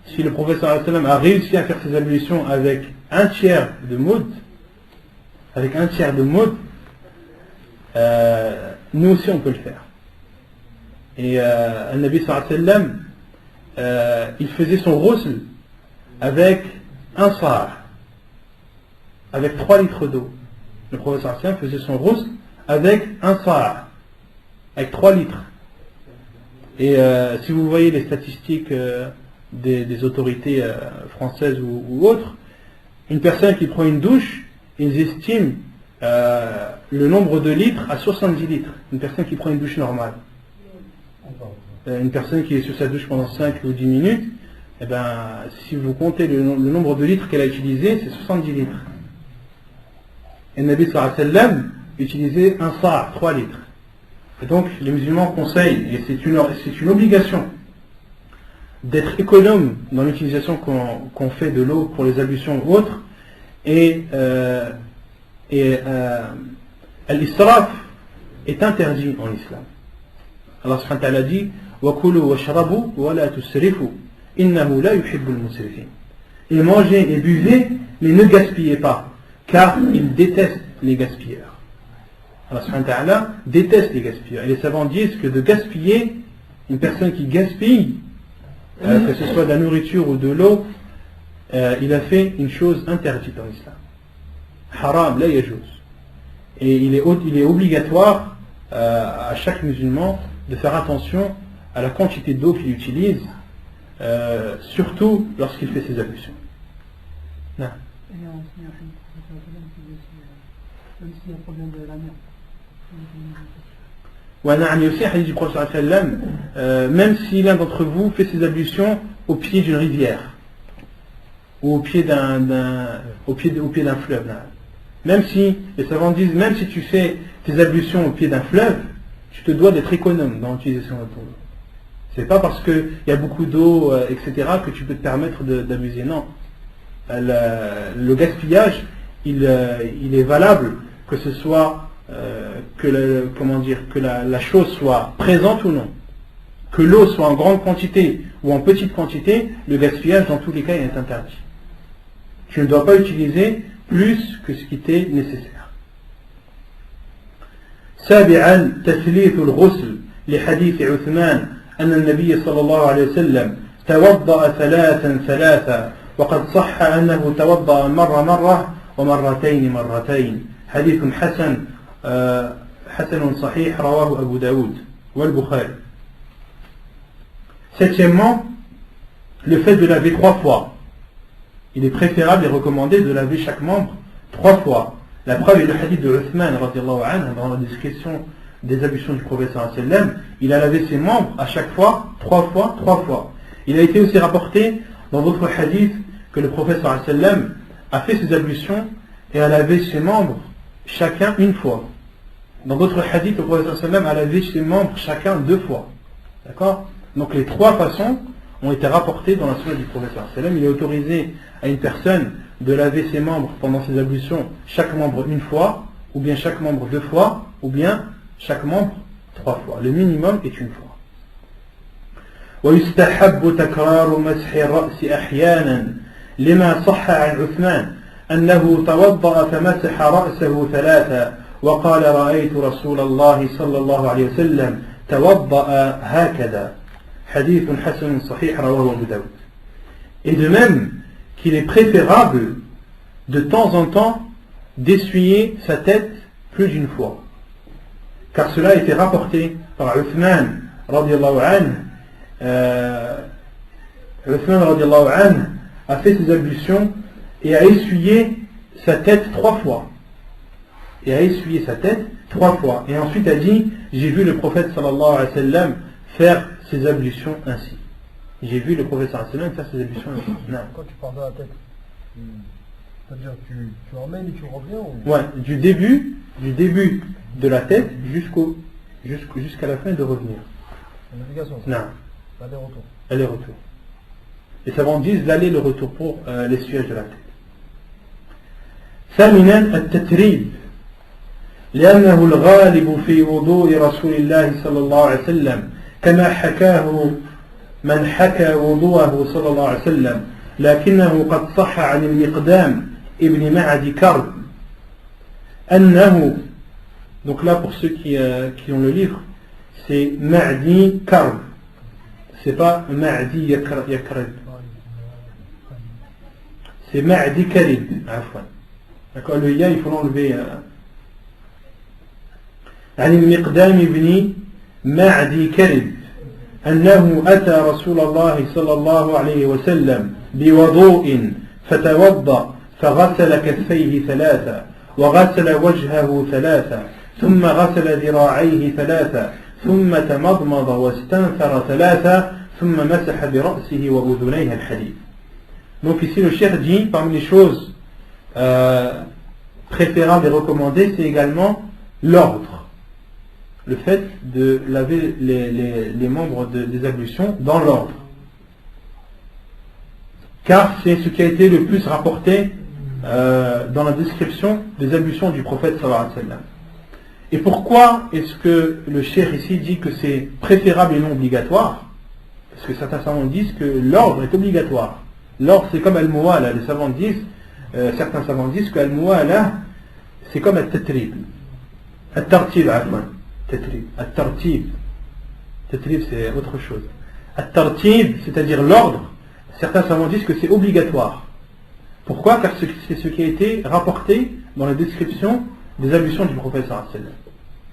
si le prophète sallallahu alayhi wa sallam a réussi à faire ses ablutions avec un tiers de moud, nous aussi on peut le faire. Et le Nabi sallallahu alayhi wa sallam, il faisait son ghusl avec un sa', avec 3 litres d'eau. Le prophète sallallahu alayhi wa sallam faisait son ghusl avec un sa', avec 3 litres. Et si vous voyez les statistiques des autorités françaises ou autres, une personne qui prend une douche, ils estiment le nombre de litres à 70 litres. Une personne qui prend une douche normale. Une personne qui est sur sa douche pendant 5 ou 10 minutes, eh ben, si vous comptez le nombre de litres qu'elle a utilisé, c'est 70 litres. Et le Nabi sallallahu alayhi wa sallam utilisait un sa', 3 litres. Et donc les musulmans conseillent, et c'est une obligation, d'être économe dans l'utilisation qu'on fait de l'eau pour les ablutions ou autres. Et l'israf est interdit en islam. Allah subhanahu wa ta'ala dit وَكُلُوا وَاشْرَبُوا وَلَا تُسْرِفُوا إِنَّهُ لَا يُحِبُّ الْمُسْرِفِينَ. Et mangez et buvez, mais ne gaspillez pas, car il déteste les gaspilleurs. Allah subhanahu wa ta'ala déteste les gaspilleurs. Et les savants disent que de gaspiller, une personne qui gaspille, que ce soit de la nourriture ou de l'eau, il a fait une chose interdite en islam. Haram, la yajouz. Et il est obligatoire à chaque musulman de faire attention à la quantité d'eau qu'il utilise, surtout lorsqu'il fait ses ablutions. Non. Même s'il y a un problème de la mer. Il y a aussi un hadith du prophète sallam, même si l'un d'entre vous fait ses ablutions au pied d'une rivière ou au pied d'un fleuve, même si les savants disent, même si tu fais tes ablutions au pied d'un fleuve, tu te dois d'être économe dans l'utilisation de ton eau. C'est pas parce qu'il y a beaucoup d'eau, etc., que tu peux te permettre d'abuser. Non. Le gaspillage, il est valable que ce soit que la chose soit présente ou non, que l'eau soit en grande quantité ou en petite quantité, le gaspillage dans tous les cas est interdit. Tu ne dois pas utiliser plus que ce qui t'est nécessaire. سابعا تثليث الغسل لحديث عثمان أن النبي صلى الله عليه وسلم توضأ ثلاثا وقد صح أنه توضأ مرة ومرتين حديث حسن صحيح رواه أبو داود والبخاري. Septièmement, le fait de laver 3 fois. Il est préférable et recommandé de laver chaque membre 3 fois. La preuve est le hadith de Uthman radiallahu anhu, dans la description des ablutions du prophète sallallahu alayhi wa sallam. Il a lavé ses membres à chaque fois 3 fois. Il a été aussi rapporté dans d'autres hadiths que le prophète sallallahu alayhi wa sallam a fait ses ablutions et a lavé ses membres chacun une fois. Dans d'autres hadiths, le prophète sallallahu alayhi wa sallam a lavé ses membres chacun 2 fois. D'accord? Donc les 3 façons ont été rapportées dans la sunna du prophète sallallahu alayhi wa sallam. Il est autorisé à une personne de laver ses membres pendant ses ablutions, chaque membre une fois, ou bien chaque membre 2 fois, ou bien chaque membre 3 fois. Le minimum est une fois. ويستحب تكرار مسح الرأس أحيانا لما صح عن عثمان أنه توضأ فمسح رأسه 3 وقال رأيت رسول الله صلى الله عليه وسلم توضأ هكذا حديث حسن صحيح رواه أبو داود. Et de même qu'il est préférable de temps en temps d'essuyer sa tête plus d'une fois, car cela a été rapporté par Uthman radiallahu anhu. Uthman radiallahu anhu a fait ses ablutions et a essuyé sa tête 3 fois. Et ensuite a dit, j'ai vu le prophète sallallahu alayhi wa sallam faire ses ablutions ainsi. J'ai vu le prophète sallallahu alayhi wa sallam faire ses ablutions ainsi. Non. Quand tu parles de la tête, c'est-à-dire tu emmènes et tu reviens ou... Ouais, du début de la tête jusqu'à la fin de revenir. La navigation. Non. L'aller-retour. Aller-retour. Les savants disent l'aller et le retour pour l'essuyage de la tête. ثامنا التتريب لأنه الغالب في وضوء رسول الله صلى الله عليه وسلم كما حكاه من حكى وضوءه صلى الله عليه وسلم لكنه قد صح عن المقدام ابن معد كرب أنه, donc là pour ceux qui ont le livre, c'est Ma'di Karb, c'est pas Ma'di Yakrib, c'est Ma'di Karib. D'accord, le ya il faut l'enlever. عن المقدام ابن معدي كرب أنه أتى رسول الله صلى الله عليه وسلم بوضوء فتوضأ فغسل كفيه 3 وغسل وجهه 3 ثم غسل ذراعيه 3 ثم تمضمض واستنثر 3 ثم مسح برأسه وأذنيه الحديث. Donc ici le cheikh dit, parmi les choses préférables et recommandées, c'est également l'ordre. Le fait de laver les membres des ablutions dans l'ordre. Car c'est ce qui a été le plus rapporté dans la description des ablutions du prophète sallallahu alayhi wa sallam. Et pourquoi est-ce que le cheikh ici dit que c'est préférable et non obligatoire? Parce que certains savants disent que l'ordre est obligatoire. L'ordre c'est comme al-muwala. Les savants disent, certains savants disent que al-muwala c'est comme al-tatrib. Al-tartib, At-tartib c'est autre chose. At-tartib, c'est-à-dire l'ordre, certains savants disent que c'est obligatoire. Pourquoi? Car c'est ce qui a été rapporté dans la description des ablutions du prophète sallallahu alayhi wa sallam.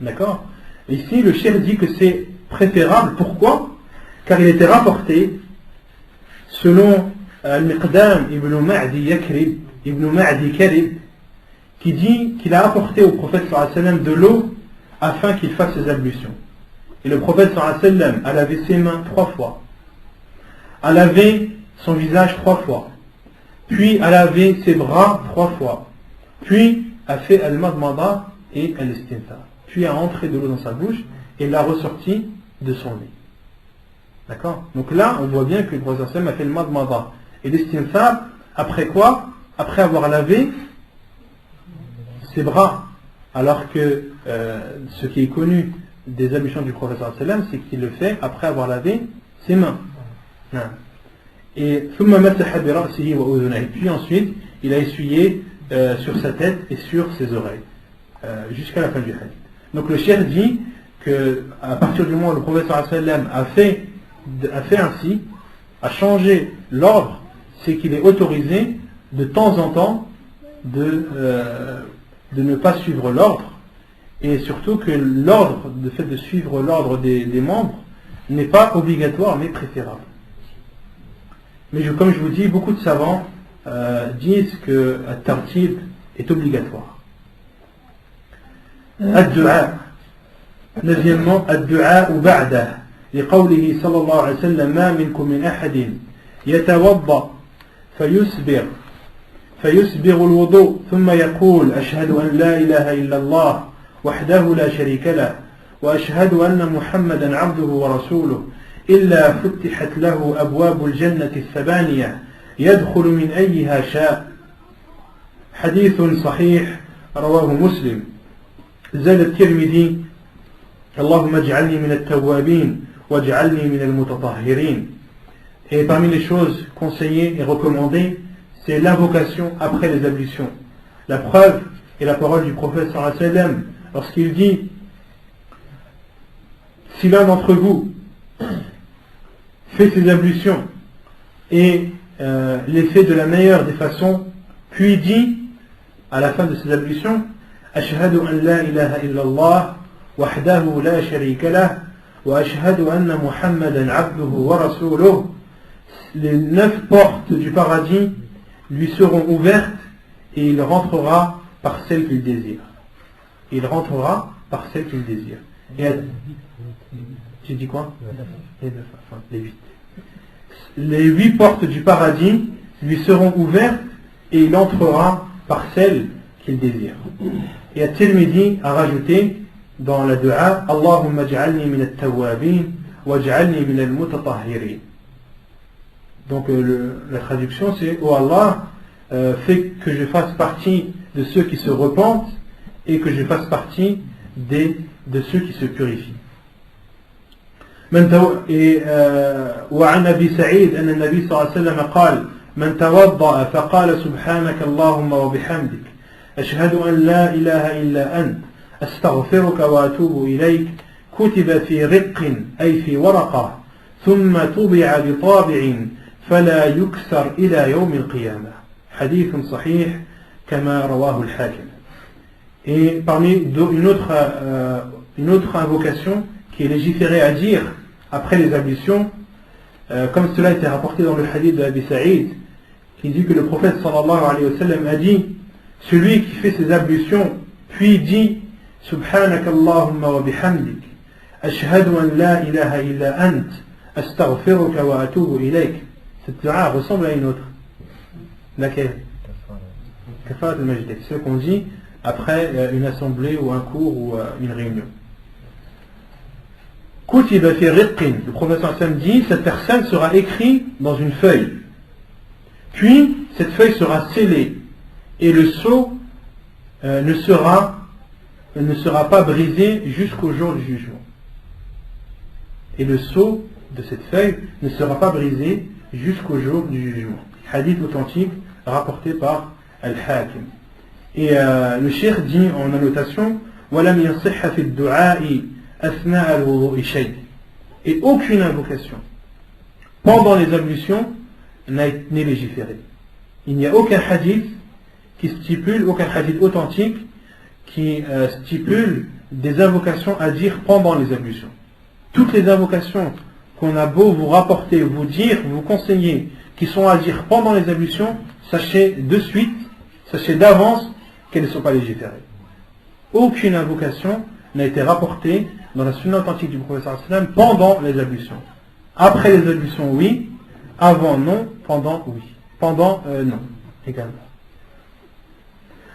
D'accord? Ici, le cheikh dit que c'est préférable. Pourquoi? car il était rapporté selon Al-Miqdam ibn Ma'di Karib, qui dit qu'il a apporté au prophète sallallahu alayhi wa sallam de l'eau afin qu'il fasse ses ablutions. Et le prophète sallallahu alayhi wa sallam a lavé ses mains 3 fois, a lavé son visage 3 fois, puis a lavé ses bras 3 fois, puis a fait al-madmada et al-istinthar, puis a entré de l'eau dans sa bouche et l'a ressorti de son nez. D'accord? Donc là, on voit bien que le prophète sallallahu alayhi wa sallam a fait le madmada et l'istinthar, après quoi? Après avoir lavé ses bras. Alors que ce qui est connu des ablutions du prophète sallallahu alayhi wa sallam, c'est qu'il le fait après avoir lavé ses mains. Et puis ensuite, il a essuyé sur sa tête et sur ses oreilles, jusqu'à la fin du hadith. Donc le cheikh dit que à partir du moment où le prophète sallallahu alayhi wa sallam a fait ainsi, a changé l'ordre, c'est qu'il est autorisé de temps en temps de ne pas suivre l'ordre, et surtout que l'ordre, le fait de suivre l'ordre des membres n'est pas obligatoire mais préférable. Mais comme je vous dis, beaucoup de savants disent que at-tartib est obligatoire. Ad-du'a. Neuvièmement, ad-du'a ou ba'dah. لقوله صلى الله عليه وسلم ما منكم من أحد يتوضأ فيسبغ الوضوء ثم يقول أشهد أن لا إله إلا الله وحده لا شريك له وأشهد أن محمدا عبده ورسوله إلا فتحت له أبواب الجنة الثمانية يدخل من أيها شاء. حديث صحيح رواه مسلم. زاد الترمذي اللهم اجعلني من التوابين واجعلني من المتطهرين. Et parmi les choses conseillées et recommandées, c'est l'invocation après les ablutions. La preuve est la parole du prophète sallallahu alayhi wa sallam lorsqu'il dit: si l'un d'entre vous fait ses ablutions et les fait de la meilleure des façons, puis dit à la fin de ses ablutions: ashhadu an la ilaha illallah wahdahu la sharika lah wa ashhadu anna muhammadan abduhu wa rasuluh, les 9 portes du paradis lui seront ouvertes et il rentrera par celle qu'il désire. Il rentrera par celle qu'il désire. Et j'ai dit quoi? Les 8. Les 8 portes du paradis lui seront ouvertes et il entrera par celle qu'il désire. Et At-Tirmidhi a rajouté dans la dua: Allahumma ij'alni min at-tawwabin waj'alni min al-mutatahhirin. Donc la traduction c'est: oh Allah, fais que je fasse partie de ceux qui se repentent et que je fasse partie de ceux qui se purifient. وعن أبي سعيد أن النبي صلى الله عليه وسلم قال: من توضأ فقال سبحانك اللهم وبحمدك أشهد أن لا إله إلا أنت أستغفرك وأتوب إليك كتب في رق أي في ورقة ثم طبع بطابع فلا يكسر إلى يوم القيامة. حديث صحيح كما رواه الحاكم. Et parmi une autre invocation qui est légiférée à dire après les ablutions, comme cela a été rapporté dans le hadith de Abi Saïd, qui dit que le prophète sallallahu alayhi wa sallam a dit: celui qui fait ses ablutions puis dit Subhanaka Allahumma wa bihamdik ashhadu an la ilaha illa ant astaghfiruka wa atubu ilayk. Cette dua ressemble à une autre. Laquelle? Kafarat al-Majd. C'est ce qu'on dit après une assemblée ou un cours ou une réunion. Kutiba fi riqqin. Le prophète Sam dit: cette personne sera écrite dans une feuille. Puis cette feuille sera scellée et le sceau ne sera pas brisé jusqu'au jour du jugement. Et le sceau de cette feuille ne sera pas brisé jusqu'au jour du jugement. Hadith authentique rapporté par Al-Hakim. Et le cheikh dit en annotation: وَلَمْ يَصِحَّ فِي الدُّعَاءِ أَثْنَاءَ الْوُضُوءِ شَيْءٍ. Et aucune invocation pendant les ablutions n'est légiférée. Il n'y a aucun hadith qui stipule, aucun hadith authentique qui stipule des invocations à dire pendant les ablutions. Toutes les invocations qu'on a beau vous rapporter, vous dire, vous conseiller, qui sont à dire pendant les ablutions, sachez de suite, sachez d'avance qu'elles ne sont pas légiférées. Aucune invocation n'a été rapportée dans la sunna authentique du prophète sallam pendant les ablutions. Après les ablutions, oui. Avant, non. Pendant, oui. Pendant, non. Également.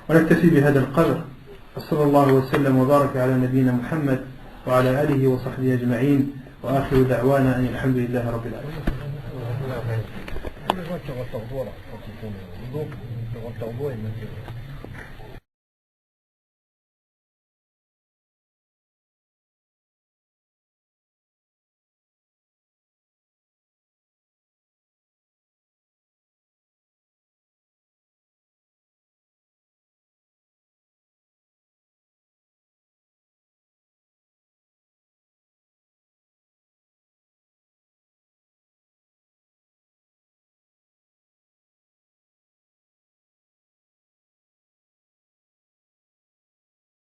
ونكتفي بهذا القدر وصلى الله وسلم وبارك على نبينا محمد وعلى آله وصحبه أجمعين وآخر دعوانا أن الحمد لله رب العالمين. Les gens qui rentrent leur doigt là, quand ils font le dos, ils rentrent leur doigt et mettent